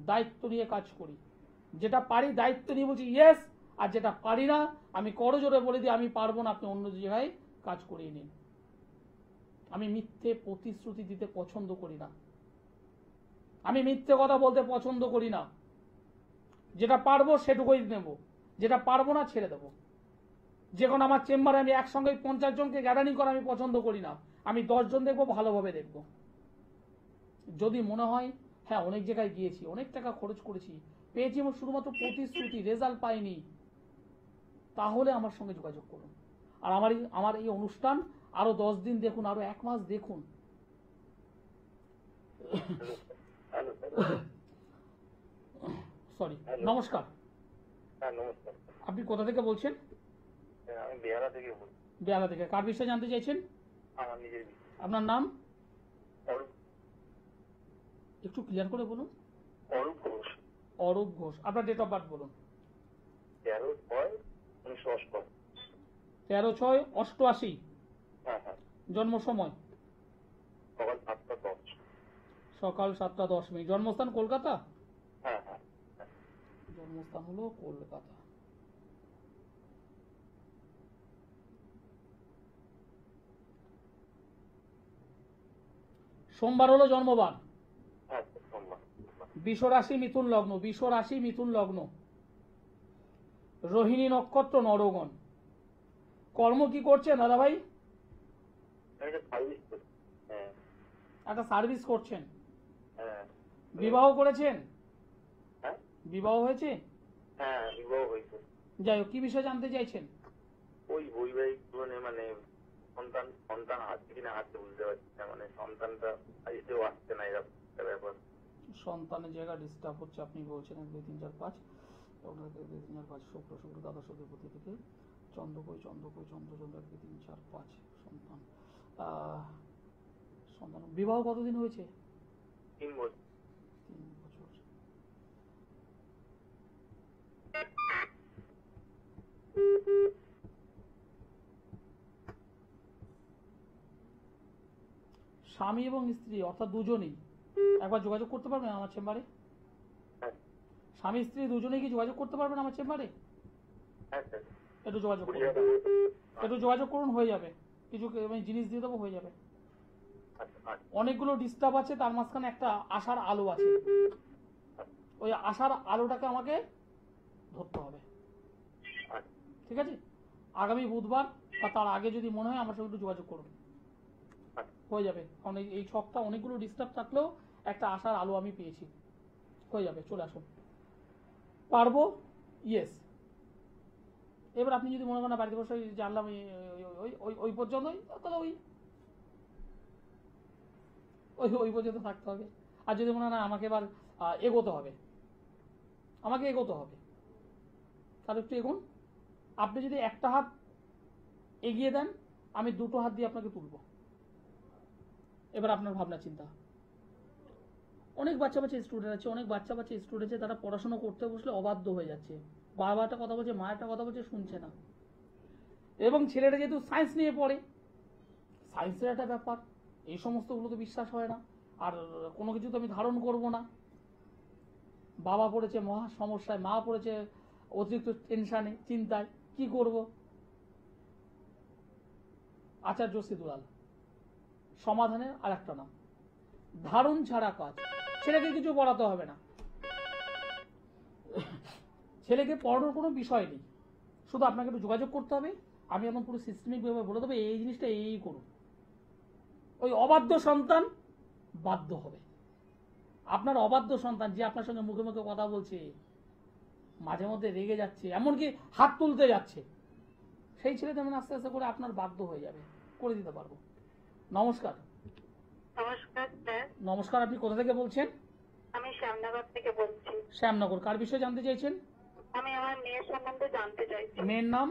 দায়িত্ব নিয়ে কাজ করি। যেটা পারি দায়িত্ব নিয়ে বলছি ইয়েস, আর যেটা পারি না আমি করজোরে বলে দিই আমি পারবো না, আপনি অন্য জায়গায় কাজ করিয়ে নিন। আমি মিথ্যে প্রতিশ্রুতি দিতে পছন্দ করি না, আমি মিথ্যে কথা বলতে পছন্দ করি না। যেটা পারবো সেটুকুই নেব, যেটা পারবো না ছেড়ে দেবো। যে কোনো আমার চেম্বারে আমি একসঙ্গে 50 জনকে গ্যাদারিং করা আমি পছন্দ করি না। আমি 10 জন দেখবো, ভালোভাবে দেখবো। যদি মনে হয় হ্যাঁ অনেক জায়গায় গিয়েছি, অনেক টাকা খরচ করেছি, পেয়েছি এবং শুধুমাত্র প্রতিশ্রুতি, রেজাল্ট পাইনি, তাহলে আমার সঙ্গে যোগাযোগ করুন। আর আমার এই অনুষ্ঠান আরো 10 দিন দেখুন, আরো 1 মাস দেখুন। সরি, নমস্কার। নমস্কার। আপনি কোথা থেকে বলছেন? আমি বেহালা থেকে বলছি। বেহালা থেকে। কার বিষয়ে জানতে চাইছেন? আমার নিজের। আপনার নাম অরূপ। একটু ক্লিয়ার করে বলুন। অরূপ ঘোষ। অরূপ ঘোষ। আপনার ডেট অফ বার্থ বলুন। 13/6/1988। 13/6/88। হ্যাঁ হ্যাঁ। জন্ম সময় সকাল 7:10। সকাল 7:10। জন্মস্থান কলকাতা? হ্যাঁ হ্যাঁ। জন্মস্থান হলো কলকাতা। সোমবার হলো জন্মবার। হ্যাঁ সোমবার। বৃষ রাশি মিথুন লগ্ন, বৃষ রাশি মিথুন লগ্ন, রোহিণী নক্ষত্র, নরগণ। কর্ম কি করছেন দাদা ভাই? আমি একটা সার্ভিস করি। হ্যাঁ একটা সার্ভিস করছেন। হ্যাঁ বিবাহ করেছেন? হ্যাঁ বিবাহ হয়েছে? হ্যাঁ বিবাহ হয়েছে। যাই হোক, কি বিষয় জানতে চাইছেন? ওই বৈবাহিক জীবনে মানে সন্তান সন্তান আসছে কিনা আসছে বুঝতে পারছি না, মানে সন্তানটা এসেও আসছে না, এরকম একটা ব্যাপার। সন্তানের জায়গা ডিস্টার্ব হচ্ছে আপনি বলছেন। 1 2 3 4 5 2 3 4 5 শুক্র শুক্র দ্বাদশ অধিপতি থেকে চন্দ্রকই চন্দ্র 1 2 3 4 5 সন্তান। সন্তান বিবাহ কতদিন হয়েছে? 3 বছর। 3 বছর। স্বামী এবং স্ত্রী অর্থাৎ দুজনেই একবার যোগাযোগ করতে পারবেন আমার চেম্বারে? হ্যাঁ স্বামী স্ত্রী দুজনেই কি যোগাযোগ করতে পারবেন আমার চেম্বারে? হ্যাঁ স্যার। একটু যোগাযোগ করুন, একটু যোগাযোগ করুন, হয়ে যাবে। কিছু আমি জিনিস দিয়ে দেবো, হয়ে যাবে। আচ্ছা আচ্ছা অনেকগুলো ডিস্টার্ব আছে, তার মাঝখানে একটা আশার আলো আছে। ওই আশার আলোটাকে আমাকে ধরতে হবে, আচ্ছা ঠিক আছে? আগামী বুধবার বা তার আগে যদি মনে হয় আমার সঙ্গে একটু যোগাযোগ করুন, হয়ে যাবে। কারণ এই ছকটা অনেকগুলো ডিস্টার্ব থাকলেও একটা আশার আলো আমি পেয়েছি, হয়ে যাবে। চলে আসুন। পারবো? ইয়েস। এবার আপনি যদি মনে করেন বাড়িতে বসে জানলাম ওই পর্যন্তই, তাহলে ওই পর্যন্ত থাকতে হবে। আর যদি মনে হয় না আমাকে এবার এগোতে হবে, আমাকে এগোতে হবে, তাহলে একটু এগোন। আপনি যদি একটা হাত এগিয়ে দেন, আমি দুটো হাত দিয়ে আপনাকে তুলব। এবার আপনার ভাবনা চিন্তা। অনেক বাচ্চা স্টুডেন্ট আছে, অনেক বাচ্চা স্টুডেন্ট আছে, তারা পড়াশোনা করতে বসলে অবাধ্য হয়ে যাচ্ছে। বাবা একটা কথা বলছে, মা একটা কথা বলছে, শুনছে না। এবং ছেলেটা যেহেতু সায়েন্স নিয়ে পড়ে, সায়েন্সের একটা ব্যাপার, এই সমস্তগুলো তো বিশ্বাস হয় না, আর কোনো কিছু তো আমি ধারণ করব না। বাবা পড়েছে মহা সমস্যায়, মা পড়েছে অতিরিক্ত টেনশানে, চিন্তায়, কি করব? আচার্য সিদুলাল সমাধানের আর একটা নাম, ধারণ ছাড়া কাজ। ছেলেকে কিছু পড়াতে হবে না, ছেলেকে পড়ানোর কোনো বিষয় নেই, শুধু আপনাকে একটু যোগাযোগ করতে হবে। আমি এখন পুরো সিস্টেমিক ভাবে বলে দেবো এই জিনিসটা এই করুন। ওই অবাধ্য সন্তান বাধ্য হবে। আপনার অবাধ্য সন্তান যে আপনার সঙ্গে মুখে মুখে কথা বলছে, মাঝে মধ্যে রেগে যাচ্ছে, এমনকি হাত তুলতে যাচ্ছে, সেই ছেলে তেমন আস্তে আস্তে করে আপনার বাধ্য হয়ে যাবে, করে দিতে পারবো। নমস্কার। নমস্কার স্যার, নমস্কার, আপনি কোথা থেকে বলছেন? আমি শ্যামনগর থেকে বলছি। শ্যামনগর। কার বিষয়ে জানতে চাইছেন? আমি আমার মেয়ের সম্বন্ধে জানতে চাইছি। মেয়ের নাম?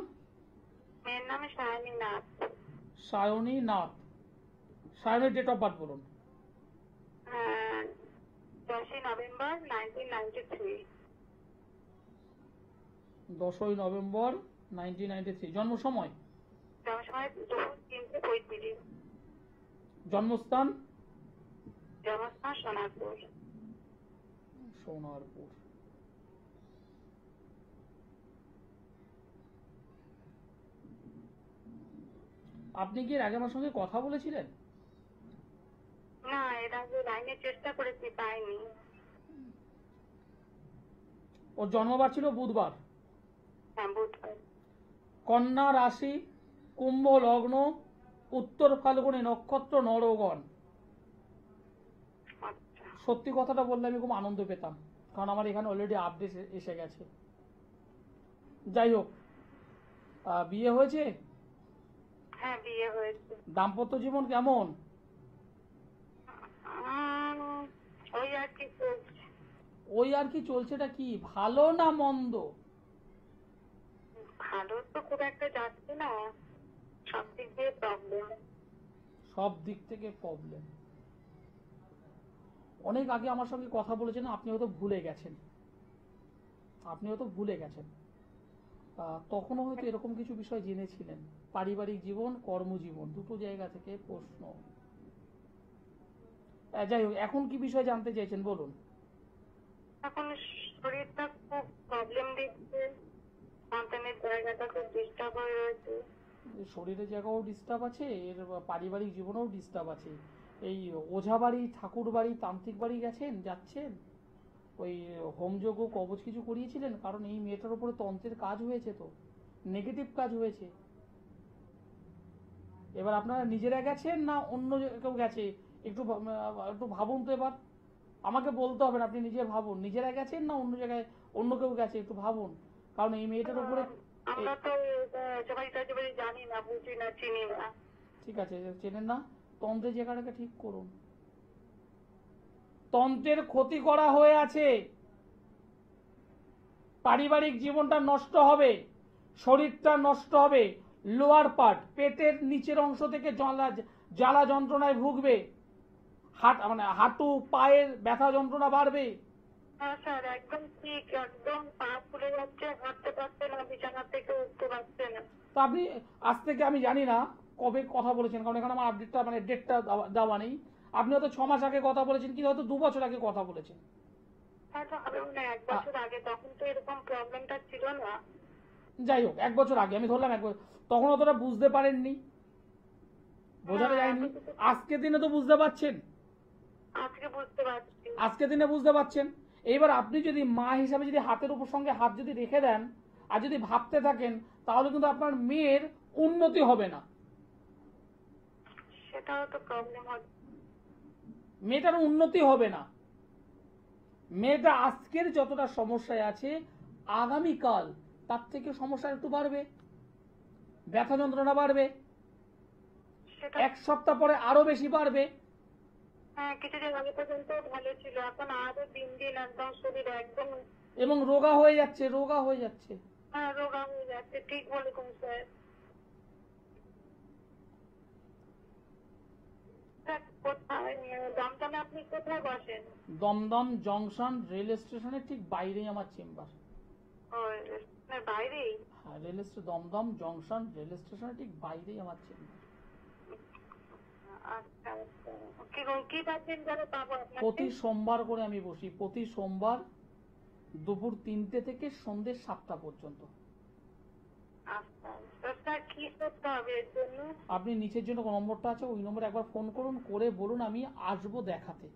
মেয়ের নাম সায়নী নাথ। সায়নী নাথ। সায়নীর ডেট অফ বার্থ বলুন। 10ই নভেম্বর 1993। 10ই নভেম্বর 1993। জন্ম সময়? জন্ম সময় দুপুর 3:35। জন্মস্থান? জন্মস্থান সোনারপুর। সোনারপুর। আপনি কি এর আগে আমার সঙ্গে কথা বলেছিলেন? না, এর আগে লাইনের চেষ্টা করেছি, পাইনি। ওর জন্মবার ছিল বুধবার। হ্যাঁ, বুধবার। কন্যা রাশি, কুম্ভ লগ্ন, উত্তর ফাল্গুনী নক্ষত্র, নরগণ। আচ্ছা। সত্যি কথাটা বললে আমি খুব আনন্দ পেতাম, কারণ আমার এখানে অলরেডি আপডেট এসে গেছে। যাই হোক, বিয়ে হয়েছে? হ্যাঁ, বিয়ে হয়েছে। দাম্পত্য জীবন কেমন? ওই আর কি চলছে। ওই আর কি চলছেটা কি, ভালো না মন্দ? ভালো তো খুব একটা যাচ্ছে না, সব দিক দিয়ে প্রবলেম। সব দিক থেকে প্রবলেম। অনেক আগে আমার সঙ্গে কথা বলেছেন, আপনি হয়তো ভুলে গেছেন, তখনও হয়তো এরকম কিছু বিষয় জেনেছিলেন। পারিবারিক জীবন, কর্মজীবন, দুটো জায়গা থেকে প্রশ্ন। যাই হোক, এখন কি বিষয় জানতে চাইছেন বলুন। এখন শরীরটা খুব প্রবলেম দিচ্ছে, সন্তানের জায়গাটা খুব ডিস্টার্ব হয়ে রয়েছে। শরীরের জায়গাও ডিস্টার্ব আছে, এর পারিবারিক জীবনেও ডিস্টার্ব আছে। এই ওঝা বাড়ি, ঠাকুর বাড়ি, তান্ত্রিক বাড়ি যাচ্ছেন, ওই হোমযজ্ঞ কবচ কিছু করিয়েছিলেন? কারণ এই মেয়েটার উপরে তন্ত্রের কাজ হয়েছে, তো নেগেটিভ কাজ হয়েছে। এবার আপনারা নিজেরা গেছেন না অন্য কেউ গেছে, একটু একটু ভাবুন তো। এবার আমাকে বলতে হবে না, আপনি নিজে ভাবুন, নিজেরা গেছেন না অন্য জায়গায় অন্য কেউ গেছে, একটু ভাবুন। কারণ এই মেয়েটার উপরে আমরা তো সবাই জানি না, বুঝি না, চিনি না। ঠিক আছে, চেনেন না, তন্ত্রের জায়গাটাকে ঠিক করুন। তন্ত্রের ক্ষতি করা হয়ে আছে, পারিবারিক জীবনটা নষ্ট হবে, শরীরটা নষ্ট হবে, লোয়ার পার্ট পেটের নিচের অংশ থেকে জ্বালা যন্ত্রণায় ভুগবে, হাঁটু পায়ের ব্যথা যন্ত্রণা বাড়বে। হ্যাঁ স্যার, একদম ঠিক, একদম পা ফুলে যাচ্ছে, হাঁটতে পারছে না, বিছানা থেকে উঠতে পারছে না। তো আপনি আজ থেকে, আমি জানি না কবে কথা বলেছেন, কারণ এখানে আমার আপডেটটা ডেটটা দেওয়া নেই। আপনি হয়তো 6 মাস আগে কথা বলেছেন, কি হয়তো 2 বছর আগে কথা বলেছেন। হ্যাঁ তো হবে না 1 বছর আগে, তখন তো এরকম প্রবলেমটা ছিল না। যাই হোক, 1 বছর আগে, আমি ধরলাম 1 বছর, তখন অতটা বুঝতে পারেননি, বোঝানো যায়নি। আজকে দিনে তো বুঝতে পারছেন, আজকে বুঝতে পারছি। আজকে দিনে বুঝতে পারছেন। এইবার আপনি যদি মা হিসাবে যদি হাতের উপর সঙ্গে হাত যদি রেখে দেন আর যদি ভাবতে থাকেন, তাহলে কিন্তু আপনার মেয়ের উন্নতি হবে না, সেটাও তো প্রবলেম হচ্ছে। মেয়েটার উন্নতি হবে না। মেয়েটা আজকের যতটা সমস্যায় আছে, আগামীকাল তার থেকে সমস্যা একটু বাড়বে, ব্যথা যন্ত্রণা বাড়বে, সেটা 1 সপ্তাহ পরে আরো বেশি বাড়বে। হ্যাঁ, কিছুদিন আগে পর্যন্ত ভালো ছিল, এখন আরো দিন দিন একদম শরীর একদম এবং রোগা হয়ে যাচ্ছে, রোগা হয়ে যাচ্ছে। হ্যাঁ রোগা হয়ে যাচ্ছে। ঠিক বলেছেন স্যার। স্যার, কোথায় দমদমে আপনি কোথায় বসেন? দমদম জংশন রেল স্টেশনের ঠিক বাইরেই আমার চেম্বার। ও, রেস্টুরেন্টের বাইরেই? হ্যাঁ, rail station, Dum Dum junction rail স্টেশনের ঠিক বাইরেই আমার চেম্বার। আচ্ছা আচ্ছা, কি পাচ্ছেন যারা পাবো আপনাকে? প্রতি সোমবার করে আমি বসি, প্রতি সোমবার দুপুর 3টে থেকে সন্ধ্যে 7টা পর্যন্ত। আচ্ছা, তো স্যার কি করতে হবে এর জন্য? আপনি নিচের জন্য নম্বরটা আছে, ওই নম্বরে একবার ফোন করুন, করে বলুন আমি আসবো দেখাতে।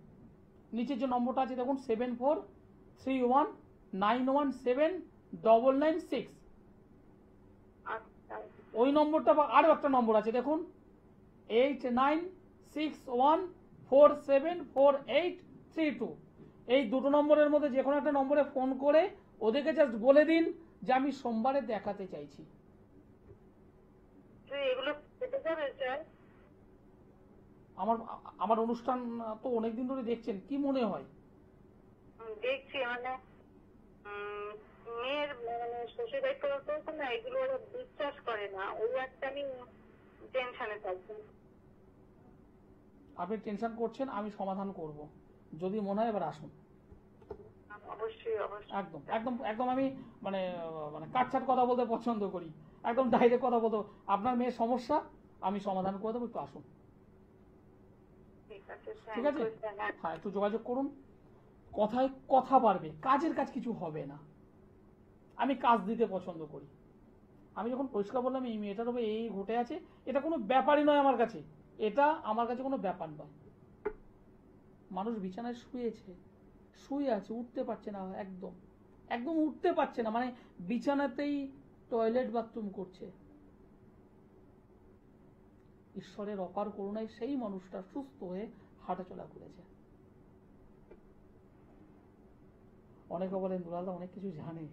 নিচের যে নম্বরটা আছে দেখুন, 7431917996। আচ্ছা ওই নম্বরটা, বা আরো একটা নম্বর আছে দেখুন, 8961474832। এই দুটো নম্বরের মধ্যে যে কোনো একটা নম্বরে ফোন করে ওদেরকে জাস্ট বলে দিন যে আমি সোমবারে দেখাতে চাইছি। তো এগুলো পেতে যাবে স্যার? আমার আমার অনুষ্ঠান তো অনেকদিন ধরে দেখছেন, কি মনে হয়? দেখছি, মানে মেয়ের মানে শ্বশুরের তরফ না, এগুলো ওরা বিশ্বাস করে না, ওই একটা আমি টেনশনে থাকছি। আপনি টেনশন করছেন, আমি সমাধান করব, যদি মনে হয় এবার আসুন। অবশ্যই অবশ্যই। একদম একদম একদম, আমি মানে কাটছাট কথা বলতে পছন্দ করি, একদম ডাইরেক্ট কথা বলতে। আপনার মেয়ের সমস্যা আমি সমাধান করে দেবো, একটু আসুন। ঠিক আছে ঠিক আছে, স্যার। হ্যাঁ, একটু যোগাযোগ করুন। কথায় কথা বাড়বে, কাজের কাজ কিছু হবে না। আমি কাজ দিতে পছন্দ করি। আমি যখন পরিষ্কার বললাম এই মেয়েটার উপরে এই ঘটে আছে, এটা কোনো ব্যাপারই নয় আমার কাছে, এটা আমার কাছে কোনো ব্যাপার নয়। মানুষ বিছানায় শুয়ে আছে, উঠতে পারছে না, একদম একদম উঠতে পারছে না, মানে বিছানাতেই টয়লেট বাথরুম করছে। ঈশ্বরের অপার করুণায় সেই মানুষটা সুস্থ হয়ে হাঁটাচলা করেছে। অনেকে বলেন দুলালদা অনেক কিছু জানে,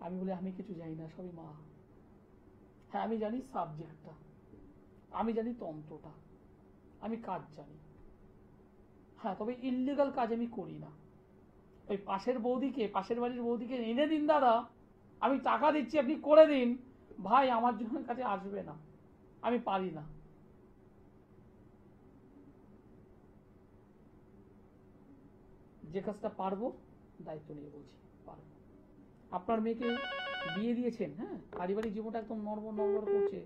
আমি বলি আমি কিছু জানি না, সবই মা। হ্যাঁ, আমি জানি সাবজেক্টটা, আমি জানি তন্ত্রটা, আমি কাজ জানি। হ্যাঁ, তবে ইল্লিগাল কাজ আমি করি না। ওই পাশের বাড়ির বৌদিকে এনে দিন দাদা, আমি টাকা দিচ্ছি আপনি করে দিন, ভাই আমার জন্য কাছে আসবে না, আমি পারি না। যে কাজটা পারবো দায়িত্ব নিয়ে বলছি, পারবো। আপনার মেয়েকে বিয়ে দিয়েছেন, হ্যাঁ, পারিবারিক জীবনটা একদম নড়বড় করছে,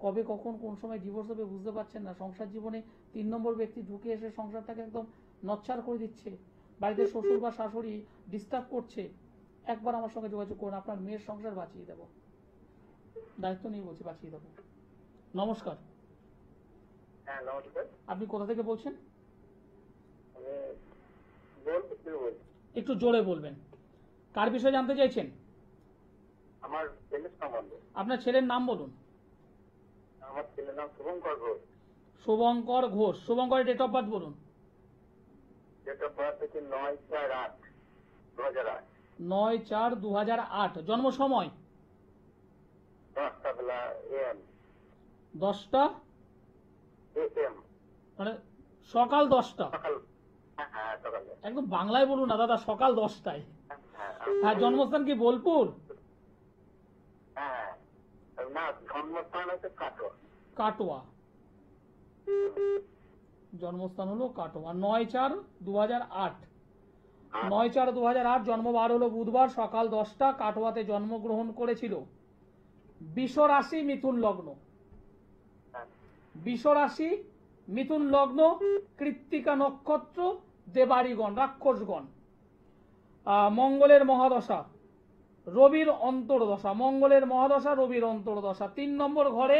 কবে কখন কোন সময় ডিভোর্স হবে বুঝতে পারছেন না। সংসার জীবনে 3 নম্বর ব্যক্তি ঢুকে এসে সংসারটাকে একদম নচ্ছাড় করে দিচ্ছে, বাড়িতে শ্বশুর বা শাশুড়ি ডিস্টার্ব করছে। একবার আমার সঙ্গে যোগাযোগ করুন, আপনার মেয়ের সংসার বাঁচিয়ে দেবো, দায়িত্ব নিয়ে বলছি, বাঁচিয়ে দেবো। নমস্কার। হ্যাঁ নমস্কার। আপনি কোথা থেকে বলছেন? আমি বলছি, কি বলছি? একটু জোরে বলবেন। কার বিষয়ে জানতে চাইছেন? আমার ছেলের সম্বন্ধে। আপনার ছেলের নাম বলুন। আমার ছেলের নাম শুভঙ্কর ঘোষ। শুভঙ্কর ঘোষ। শুভঙ্করের ডেট অফ বার্থ বলুন। ডেট অফ বার্থ হচ্ছে 9/4/2008। 9/4/2008। জন্ম সময় 10টা বেলা AM। 10টা AM মানে সকাল 10টা। সকাল। হ্যাঁ সকালে। একদম বাংলায় বলুন না দাদা, সকাল 10টায়। হ্যাঁ হ্যাঁ, জন্মস্থান কি বোলপুর? হ্যাঁ না, জন্মস্থান হচ্ছে কাটোয়া। কাটোয়া। জন্মস্থান হলো কাটোয়া। 9/4/2008। 9/4/2008 জন্মবার হলো বুধবার, সকাল 10টা, কাটোয়াতে জন্মগ্রহণ করেছিল। বৃষ রাশি, মিথুন লগ্ন। হ্যাঁ। বৃষ রাশি, মিথুন লগ্ন, কৃত্তিকা নক্ষত্র, দেবাড়িগণ, রাক্ষসগণ। মঙ্গলের মহাদশা, রবির অন্তর্দশা। মঙ্গলের মহাদশা, রবির অন্তর্দশা। 3 নম্বর ঘরে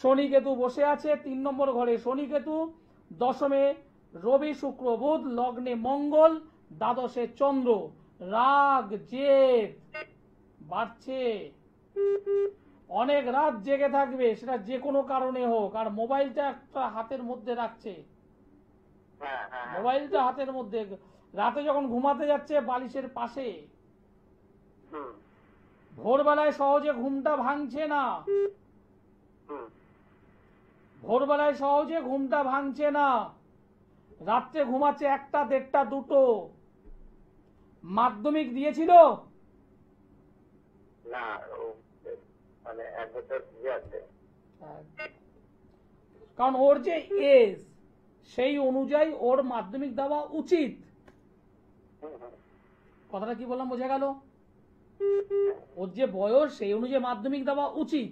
শনি কেতু বসে আছে। 3 নম্বর ঘরে শনি কেতু, দশমে রবি শুক্র বুধ, লগ্নে মঙ্গল, দ্বাদশে চন্দ্র। রাগ জেদ বাড়ছে, অনেক রাত জেগে থাকবে, সেটা যে কোনো কারণে হোক। আর মোবাইলটা একটা হাতের মধ্যে রাখছে, হ্যাঁ হ্যাঁ হ্যাঁ। মোবাইলটা হাতের মধ্যে, রাতে যখন ঘুমাতে যাচ্ছে বালিশের পাশে। হুম ভোরবেলায় সহজে ঘুমটা ভাঙছে না, হুম। ভোরবেলায় সহজে ঘুমটা ভাঙছে না, রাত্রে ঘুমাচ্ছে 1টা, 1:30, 2টো। মাধ্যমিক দিয়েছিল? না, ও মানে 1 বছর ইয়ে আছে। কারণ ওর যে এজ সেই অনুযায়ী ওর মাধ্যমিক দেওয়া উচিত। হুম হুম। কথাটা কি বললাম, বোঝা গেল? ওর যে বয়স সেই অনুযায়ী মাধ্যমিক দেওয়া উচিত।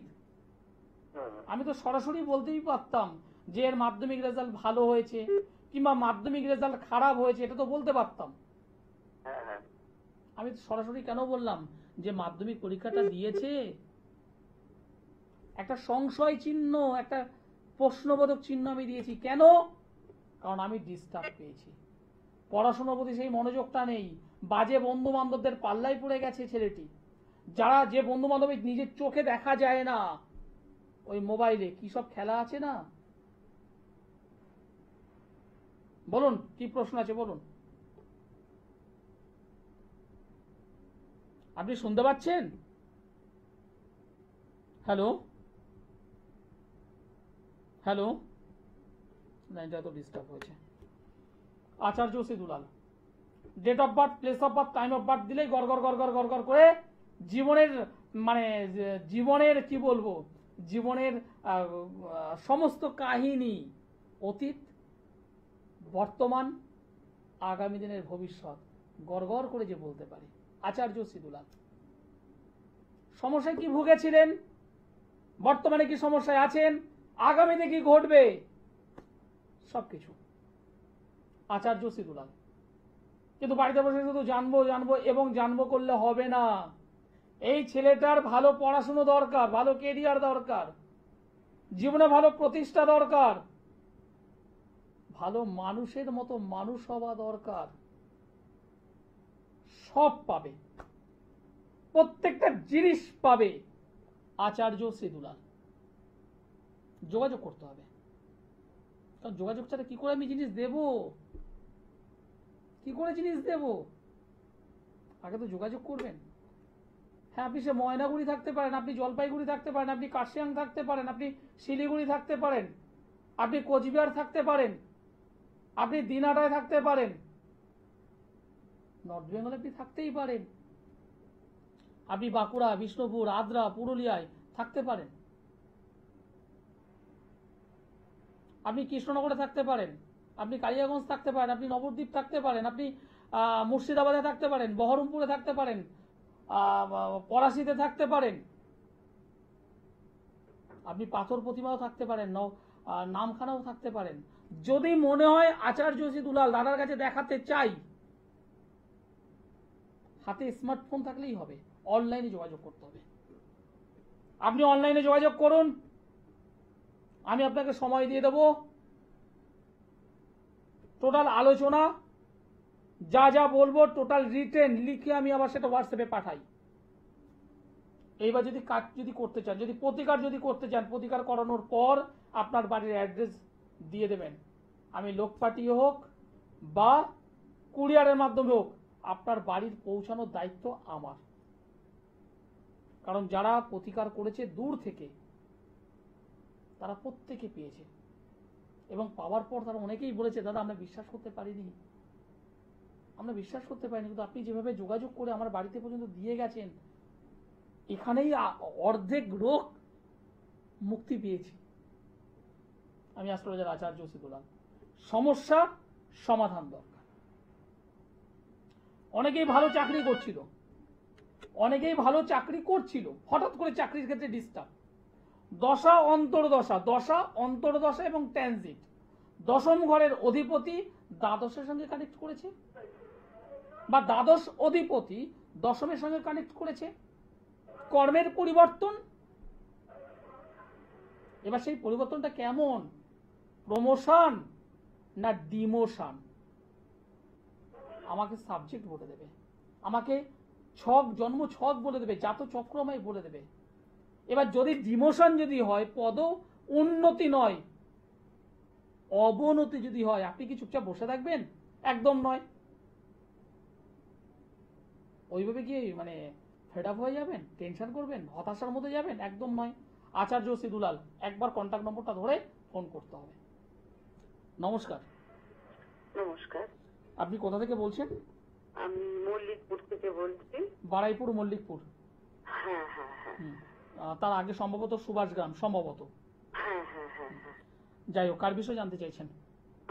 হুম হুম। আমি তো সরাসরি বলতেই পারতাম যে এর মাধ্যমিক রেজাল্ট ভালো হয়েছে কিংবা মাধ্যমিক রেজাল্ট খারাপ হয়েছে, এটা তো বলতে পারতাম। হ্যাঁ হ্যাঁ। আমি তো সরাসরি কেন বললাম যে মাধ্যমিক পরীক্ষাটা দিয়েছে, একটা সংশয় চিহ্ন, একটা প্রশ্নবোধক চিহ্ন আমি দিয়েছি। কেন? কারণ আমি ডিস্টার্ব পেয়েছি, পড়াশোনার প্রতি সেই মনোযোগটা নেই, বাজে বন্ধু বান্ধবদের পাল্লায় পড়ে গেছে ছেলেটি। যারা, যে বন্ধু বান্ধব নিজের চোখে দেখা যায় না, ওই মোবাইলে কি সব খেলা আছে না। বলুন কি প্রশ্ন আছে বলুন। আপনি শুনতে পাচ্ছেন? হ্যালো হ্যালো, লাইনটা তো ডিস্টার্ব হয়েছে। Acharya C Dulal, date of birth, place of birth, time of birth দিলেই গড় গড় গড় গড় গড় গড় করে জীবনের, মানে জীবনের কি বলবো, জীবনের সমস্ত কাহিনী, অতীত, বর্তমান, আগামী দিনের ভবিষ্যৎ গড় গড় করে যে বলতে পারি। আচার্য সি দুলাল, সমস্যায় কি ভুগেছিলেন, বর্তমানে কি সমস্যায় আছেন, আগামীতে কি ঘটবে, সবকিছু আচার্য সি দুলাল। কিন্তু বাড়িতে বসে শুধু জানবো জানবো এবং জানবো করলে হবে না। এই ছেলেটার ভালো পড়াশুনো দরকার, ভালো কেরিয়ার দরকার, জীবনে ভালো প্রতিষ্ঠা দরকার, ভালো মানুষের মতো মানুষ হওয়া দরকার। সব পাবে, প্রত্যেকটা জিনিস পাবে আচার্য শ্রী দুলাল। যোগাযোগ করতে হবে, কারণ যোগাযোগ ছাড়া কি করে আমি জিনিস দেব, কি করে জিনিস দেব? আগে তো যোগাযোগ করবেন। হ্যাঁ, আপনি সে ময়নাগুড়ি থাকতে পারেন, আপনি জলপাইগুড়ি থাকতে পারেন, আপনি কার্শিয়াং থাকতে পারেন, আপনি শিলিগুড়ি থাকতে পারেন, আপনি কোচবিহার থাকতে পারেন, আপনি দিনহাটায় থাকতে পারেন, নর্থ বেঙ্গলে আপনি থাকতেই পারেন, আপনি বাঁকুড়া, বিষ্ণুপুর, আদ্রা, পুরুলিয়ায় থাকতে পারেন, আপনি কৃষ্ণনগরে থাকতে পারেন, আপনি কালিয়াগঞ্জ থাকতে পারেন, আপনি নবদ্বীপ থাকতে পারেন, আপনি মুর্শিদাবাদে থাকতে পারেন, বহরমপুরে থাকতে পারেন, পলাশীতে থাকতে পারেন, আপনি পাথর প্রতিমাও থাকতে পারেন, নামখানাও থাকতে পারেন। যদি মনে হয় আচার্য শ্রী দুলাল দাদার কাছে দেখাতে চাই, হাতে স্মার্টফোন থাকলেই হবে, অনলাইনে যোগাযোগ করতে হবে। আপনি অনলাইনে যোগাযোগ করুন, আমি আপনাকে সময় দিয়ে দেব, টোটাল আলোচনা যা যা বলবো টোটাল রিটেন লিখে আমি আবার সেটা হোয়াটসঅ্যাপে পাঠাই। এইবার যদি কাজ যদি করতে চান, যদি প্রতিকার যদি করতে চান, প্রতিকার করানোর পর আপনার বাড়ির অ্যাড্রেস দিয়ে দেবেন। আমি লোক পাঠিয়ে হোক বা কুরিয়ারের মাধ্যমে হোক, আপনার বাড়ির পৌঁছানোর দায়িত্ব আমার। কারণ যারা প্রতিকার করেছে দূর থেকে, তারা প্রত্যেকে পেয়েছে, এবং পাওয়ার পর তারা অনেকেই বলেছে, দাদা আমরা বিশ্বাস করতে পারিনি, আমরা বিশ্বাস করতে পারিনি, কিন্তু আপনি যেভাবে যোগাযোগ করে আমার বাড়িতে পর্যন্ত দিয়ে গেছেন, এখানেই অর্ধেক রোগ মুক্তি পেয়েছি। আমি অ্যাস্ট্রোলজার আচার্য সিদুলাল। সমস্যা সমাধান দরকার। অনেকেই ভালো চাকরি করছিল, অনেকেই ভালো চাকরি করছিল, হঠাৎ করে চাকরির ক্ষেত্রে ডিস্টার্ব, দশা অন্তর্দশা, দশা অন্তর্দশা এবং ট্রানজিট, দশম ঘরের অধিপতি দ্বাদশের সঙ্গে কানেক্ট করেছে, বা দ্বাদশ অধিপতি দশমের সঙ্গে কানেক্ট করেছে, কর্মের পরিবর্তন। এবার সেই পরিবর্তনটা কেমন, প্রমোশন না ডিমোশন, আমাকে সাবজেক্ট বলে দেবে, আমাকে ছক, জন্ম ছক বলে দেবে, জাত চক্র আমায় বলে দেবে। এবার যদি ডিমোশন যদি হয়, পদ উন্নতি নয় অবনতি যদি হয়, আপনি কি চুপচাপ বসে থাকবেন? একদম নয়। ওইভাবে কি মানে ফেড আপ হয়ে যাবেন, টেনশন করবেন, হতাশার মধ্যে যাবেন? একদম নয়। আচার্য সিদুলাল, একবার কন্ট্যাক্ট নম্বরটা ধরে ফোন করতে হবে। নমস্কার। নমস্কার, আপনি কোথা থেকে বলছেন? আমি মল্লিকপুর থেকে বলছি। বারাইপুর, মল্লিকপুর। হ্যাঁ হ্যাঁ হ্যাঁ তার আগে সম্ভবত সুভাষ গ্রাম, সম্ভবত। হ্যাঁ হ্যাঁ হ্যাঁ হ্যাঁ। যাই হোক, কার বিষয়ে জানতে চাইছেন?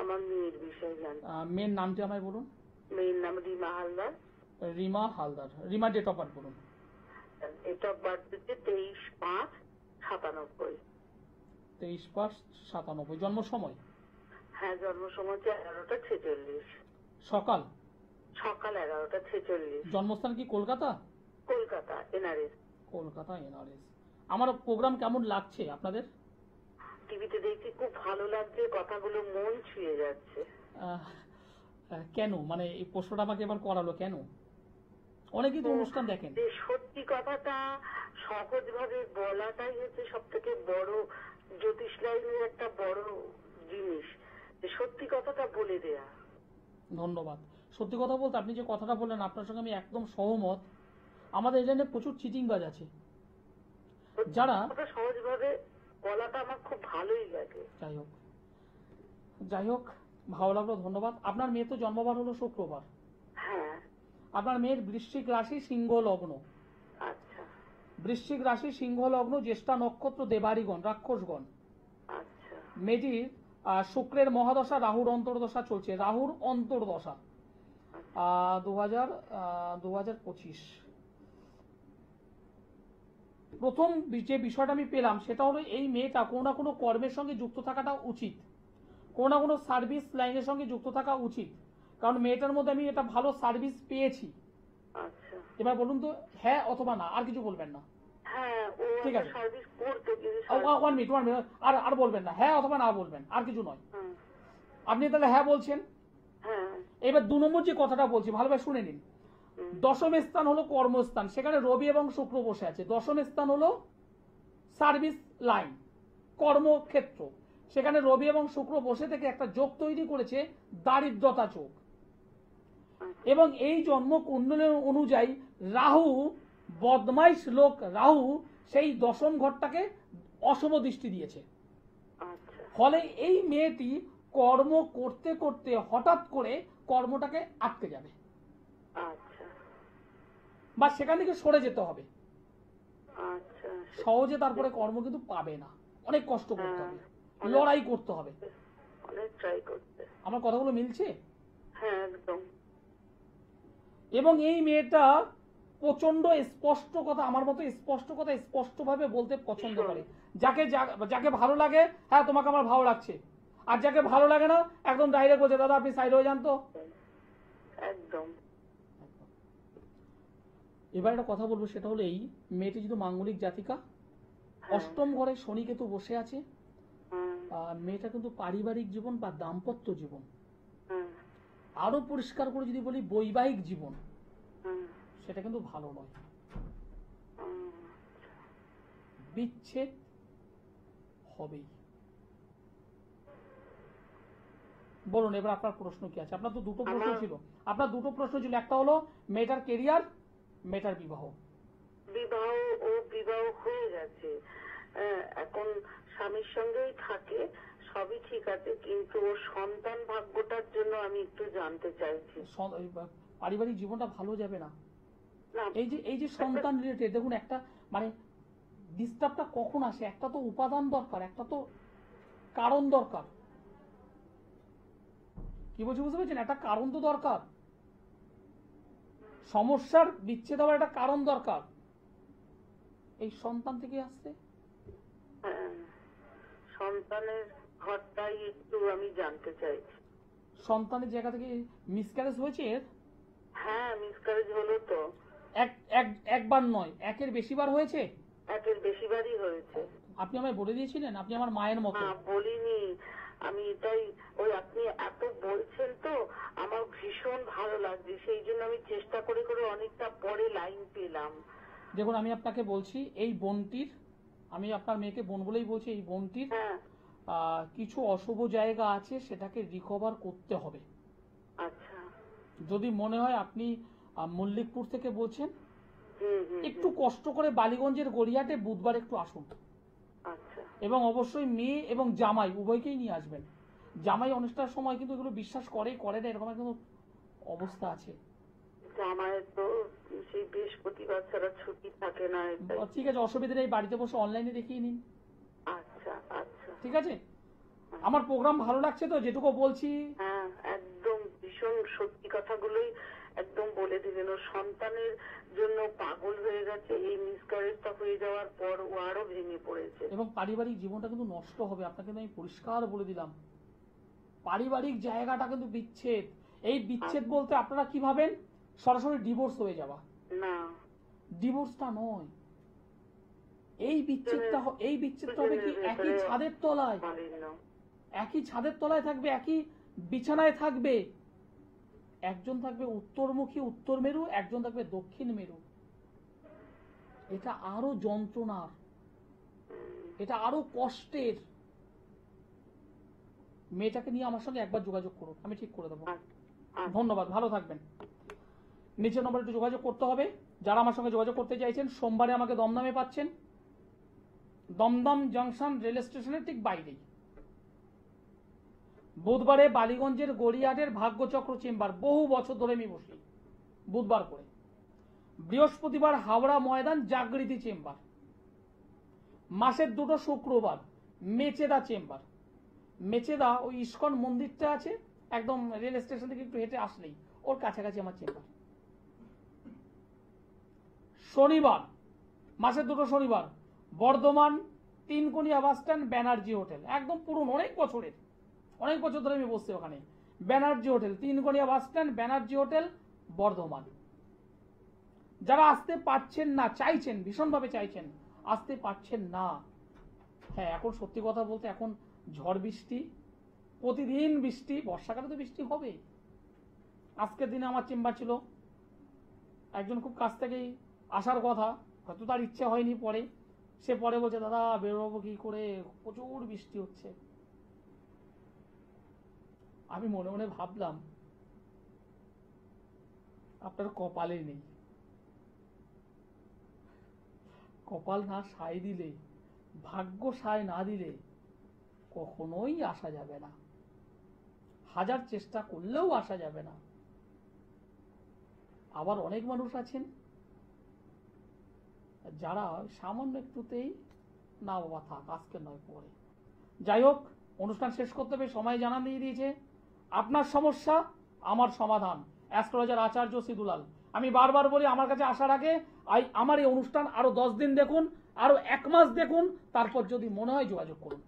আমার মেয়ের বিষয়ে জানতে। মেয়ের নামটি আমায় বলুন। মেয়ের নাম Rima Haldar. Rima Haldar. Rima date of birth বলুন। ডেট অফ বার্থ হচ্ছে 23/5/97। 23/5/97। জন্ম সময়? হ্যাঁ, জন্ম সময় হচ্ছে 11টা 46। সকাল? সকাল 11টা 46। জন্মস্থান কি কলকাতা? কলকাতা এনআরএস। কলকাতা এনআরএস। আমার প্রোগ্রাম কেমন লাগছে আপনাদের? টিভিতে দেখছি, খুব ভালো লাগছে, কথাগুলো মন ছুঁয়ে যাচ্ছে। কেন, মানে এই প্রশ্নটা আমাকে এবার করালো কেন? অনেকেই তো অনুষ্ঠান দেখেন। যে সত্যি কথাটা সহজভাবে বলাটাই হচ্ছে সব থেকে বড় জ্যোতিষ লাইনের একটা বড় জিনিস, যে সত্যি কথাটা বলে দেয়া। ধন্যবাদ। সত্যি কথা বলতে আপনি যে কথাটা বললেন, আপনার সঙ্গে আমি একদম সহমত। আমাদের এই লাইনে প্রচুর চিটিংবাজ আছে, যারা সহজভাবে বলাটা আমার খুব ভালোই লাগে। যাই হোক, ভালো লাগলো, ধন্যবাদ। আপনার মেয়ে তো জন্মবার হলো শুক্রবার। হ্যাঁ। আপনার মেয়ের বৃশ্চিক রাশি, সিংহ লগ্ন। আচ্ছা বৃশ্চিক রাশি, সিংহ লগ্ন, জ্যেষ্ঠা নক্ষত্র, দেবাড়িগণ, রাক্ষসগণ। আচ্ছা মেয়েটির শুক্রের মহাদশা, রাহুর অন্তর্দশা চলছে, রাহুর অন্তর্দশা 2025। প্রথম যে বিষয়টা আমি পেলাম সেটা হলো, এই মেয়েটা কোনো না কোনো কর্মের সঙ্গে যুক্ত থাকাটা উচিত, কোনো না কোনো সার্ভিস লাইনের সঙ্গে যুক্ত থাকা উচিত, কারণ মেয়েটার মধ্যে আমি এটা ভালো সার্ভিস পেয়েছি। আচ্ছা। এবার বলুন তো, হ্যাঁ অথবা না, আর কিছু বলবেন না। হ্যাঁ, ও ঠিক আছে, সার্ভিস করতে গিয়ে ওয়ান মিনিট, আর বলবেন না, হ্যাঁ অথবা না বলবেন, আর কিছু নয়। হ্যাঁ আপনি তাহলে হ্যাঁ বলছেন। হ্যাঁ। এবার 2 নম্বর যে কথাটা বলছি, ভালোভাবে শুনে নিন। দশম স্থান হলো কর্মস্থান, সেখানে রবি এবং শুক্র বসে আছে। দশম স্থান হলো সার্ভিস লাইন, কর্মক্ষেত্র, সেখানে রবি এবং শুক্র বসে থেকে একটা যোগ তৈরি করেছে, দারিদ্রতা যোগ। এবং এই জন্ম কুণ্ডলী অনুযায়ী রাহু, বদমাইশ লোক রাহু, সেই দশম ঘরটাকে অশুভ দৃষ্টি দিয়েছে। ফলে এই মেয়েটি কর্ম করতে করতে হঠাৎ করে কর্মটাকে আটকে যাবে, বা সেখান থেকে সরে যেতে হবে। সহজে তারপরে কর্ম কিন্তু পাবে না, অনেক কষ্ট করতে হবে, লড়াই করতে হবে। আমার কথাগুলো মিলছে? হ্যাঁ, একদম। এবং এই মেয়েটা প্রচন্ড স্পষ্ট কথা, আমার মতো স্পষ্ট কথা স্পষ্টভাবে বলতে পছন্দ করে। যাকে ভালো লাগে, হ্যাঁ তোমাকে আমার ভালো লাগছে, আর যাকে ভালো লাগে না একদম ডাইরেক্ট বলছে, দাদা আপনি সাইড হয়ে যান তো। একদম। এবার একটা কথা বলবো, সেটা হলো এই মেয়েটি যদি মাঙ্গলিক জাতিকা, অষ্টম ঘরে শনি কেতু বসে আছে, মেয়েটা কিন্তু পারিবারিক জীবন বা দাম্পত্য জীবন, আরো পরিষ্কার করে যদি বলি বৈবাহিক জীবন, সেটা কিন্তু ভালো নয়। বিচ্ছেদ হবেই। বলুন এবার আপনার প্রশ্ন কি আছে? আপনার তো দুটো প্রশ্ন ছিল, একটা হলো মেয়েটার কেরিয়ার, মেয়েটার বিবাহ। বিবাহ হয়ে গেছে, এখন স্বামীর সঙ্গেই থাকে, সবই ঠিক আছে, কিন্তু ওর সন্তান ভাগ্যটার জন্য আমি একটু জানতে চাইছি। পারিবারিক জীবনটা ভালো যাবে না। না, এই যে সন্তান রিলেটেড, দেখুন একটা মানে ডিস্টার্বটা কখন আসে, একটা তো উপাদান দরকার, একটা তো কারণ দরকার। কি বলছি বুঝতে পেরেছেন? একটা কারণ তো দরকার, সমস্যার বিচ্ছেদ হওয়ার একটা কারণ দরকার। এই সন্তান থেকে আসছে, সন্তানের ঘরটাই একটু আমি জানতে চাইছি। সন্তানের জায়গা থেকে মিসক্যারেজ হয়েছে এর? হ্যাঁ, মিসক্যারেজ হলো তো। একবার নয়, একের বেশিবার হয়েছে। একের বেশিবারই হয়েছে। আপনি আমায় বলে দিয়েছিলেন আপনি আমার মায়ের মতো। না, বলিনি আমি, এটাই ওই আপনি এত বলছেন তো আমার ভীষণ ভালো লাগছে, সেই জন্য আমি চেষ্টা করে করে অনেকটা পরে লাইন পেলাম। দেখুন আমি আপনাকে বলছি, এই বোনটির, আমি আপনার মেয়েকে বোন বলেই বলছি, এই বোনটির হ্যাঁ, কিছু অশুভ জায়গা আছে, সেটাকে রিকভার করতে হবে। আচ্ছা। যদি মনে হয় আপনি মল্লিকপুর থেকে বলছেন, হুম, একটু কষ্ট করে বালিগঞ্জের গড়িয়াহাটে বুধবার একটু আসুন, আচ্ছা। এবং অবশ্যই মেয়ে এবং জামাই উভয়কেই নিয়ে আসবেন। জামাই অনুষ্ঠানের সময় কিন্তু এগুলো বিশ্বাস করে না, এরকম কিন্তু অবস্থা আছে। জামাইয়ের তো সেই বৃহস্পতিবার ছাড়া ছুটি থাকে না। ঠিক আছে, অসুবিধা নেই, বাড়িতে বসে অনলাইনে দেখিয়ে নিন। আচ্ছা আচ্ছা, ঠিক আছে, আমার প্রোগ্রাম ভালো লাগছে তো যেটুকু বলছি? হ্যাঁ, একদম ভীষণ সত্যি কথাগুলোই একদম বলে দিলেন। ও সন্তানের জন্য পাগল হয়ে গেছে, এই মিসক্যারেজটা হয়ে যাওয়ার পর ও আরো ভেঙে পড়েছে। এবং পারিবারিক জীবনটা কিন্তু নষ্ট হবে, আপনাকে আমি পরিষ্কার বলে দিলাম। পারিবারিক জায়গাটা কিন্তু বিচ্ছেদ। এই বিচ্ছেদ বলতে আপনারা কি ভাবেন? সরাসরি ডিভোর্স হয়ে যাওয়া। না, ডিভোর্সটা নয়, এই বিচ্ছেদটা হবে কি একই ছাদের তলায়, থাকবে, একই বিছানায় থাকবে। একজন থাকবে উত্তরমুখী, উত্তর মেরু, একজন থাকবে দক্ষিণ মেরু। এটা আরো যন্ত্রণার, এটা আরো কষ্টের। মেয়েটাকে নিয়ে আমার সঙ্গে একবার যোগাযোগ করুন, আমি ঠিক করে দেবো। ধন্যবাদ, ভালো থাকবেন। নিচের নম্বরে একটু যোগাযোগ করতে হবে। যারা আমার সঙ্গে যোগাযোগ করতে চাইছেন, সোমবারে আমাকে দমদমে পাচ্ছেন, দমদম জংশন রেল স্টেশনের ঠিক বাইরেই। বুধবারে বালিগঞ্জের গড়িয়াহাটের ভাগ্যচক্র চেম্বার, বহু বছর ধরে আমি বসি বুধবার করে। বৃহস্পতিবার হাওড়া ময়দান জাগৃতি চেম্বার। মাসের দুটো শুক্রবার মেচেদা চেম্বার। মেচেদা ওই ইস্কন মন্দিরটা আছে, একদম রেল স্টেশন থেকে একটু হেঁটে আসলেই ওর কাছাকাছি আমার চেম্বার। শনিবার, মাসের দুটো শনিবার, Bardhaman Tinkonia bus stand Banerjee hotel, একদম পুরনো, অনেক বছর ধরে আমি বসছি ওখানে। Banerjee hotel, Tinkonia bus stand Banerjee hotel, Bardhaman. যারা আসতে পারছেন না, চাইছেন, ভীষণভাবে চাইছেন, আসতে পারছেন না, হ্যাঁ এখন সত্যি কথা বলতে এখন ঝড় বৃষ্টি, প্রতিদিন বৃষ্টি, বর্ষাকালে তো বৃষ্টি হবে। আজকের দিনে আমার চেম্বার ছিল, একজন খুব কাছ থেকেই আসার কথা, হয়তো তার ইচ্ছে হয়নি, পরে সে পরে বলছে দাদা বেরোবো কি করে, প্রচুর বৃষ্টি হচ্ছে। আমি মনে মনে ভাবলাম আপনার কপালে নেই, কপাল না সায় দিলে, ভাগ্য সায় না দিলে কখনোই আসা যাবে না, হাজার চেষ্টা করলেও আসা যাবে না। আবার অনেক মানুষ আছেন যারা সামান্য একটুতেই না বাবা থাক, আজকে নয় পরে। যাই হোক, অনুষ্ঠান শেষ করতে হবে, সময় জানান দিয়ে দিয়েছে। আপনার সমস্যা আমার সমাধান, অ্যাস্ট্রোলজার আচার্য সিদুলাল। আমি বারবার বলি, আমার কাছে আসার আগে আমার এই অনুষ্ঠান আরো 10 দিন দেখুন, আরো 1 মাস দেখুন, তারপর যদি মনে হয় যোগাযোগ করুন।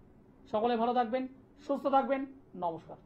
সকলে ভালো থাকবেন, সুস্থ থাকবেন, নমস্কার।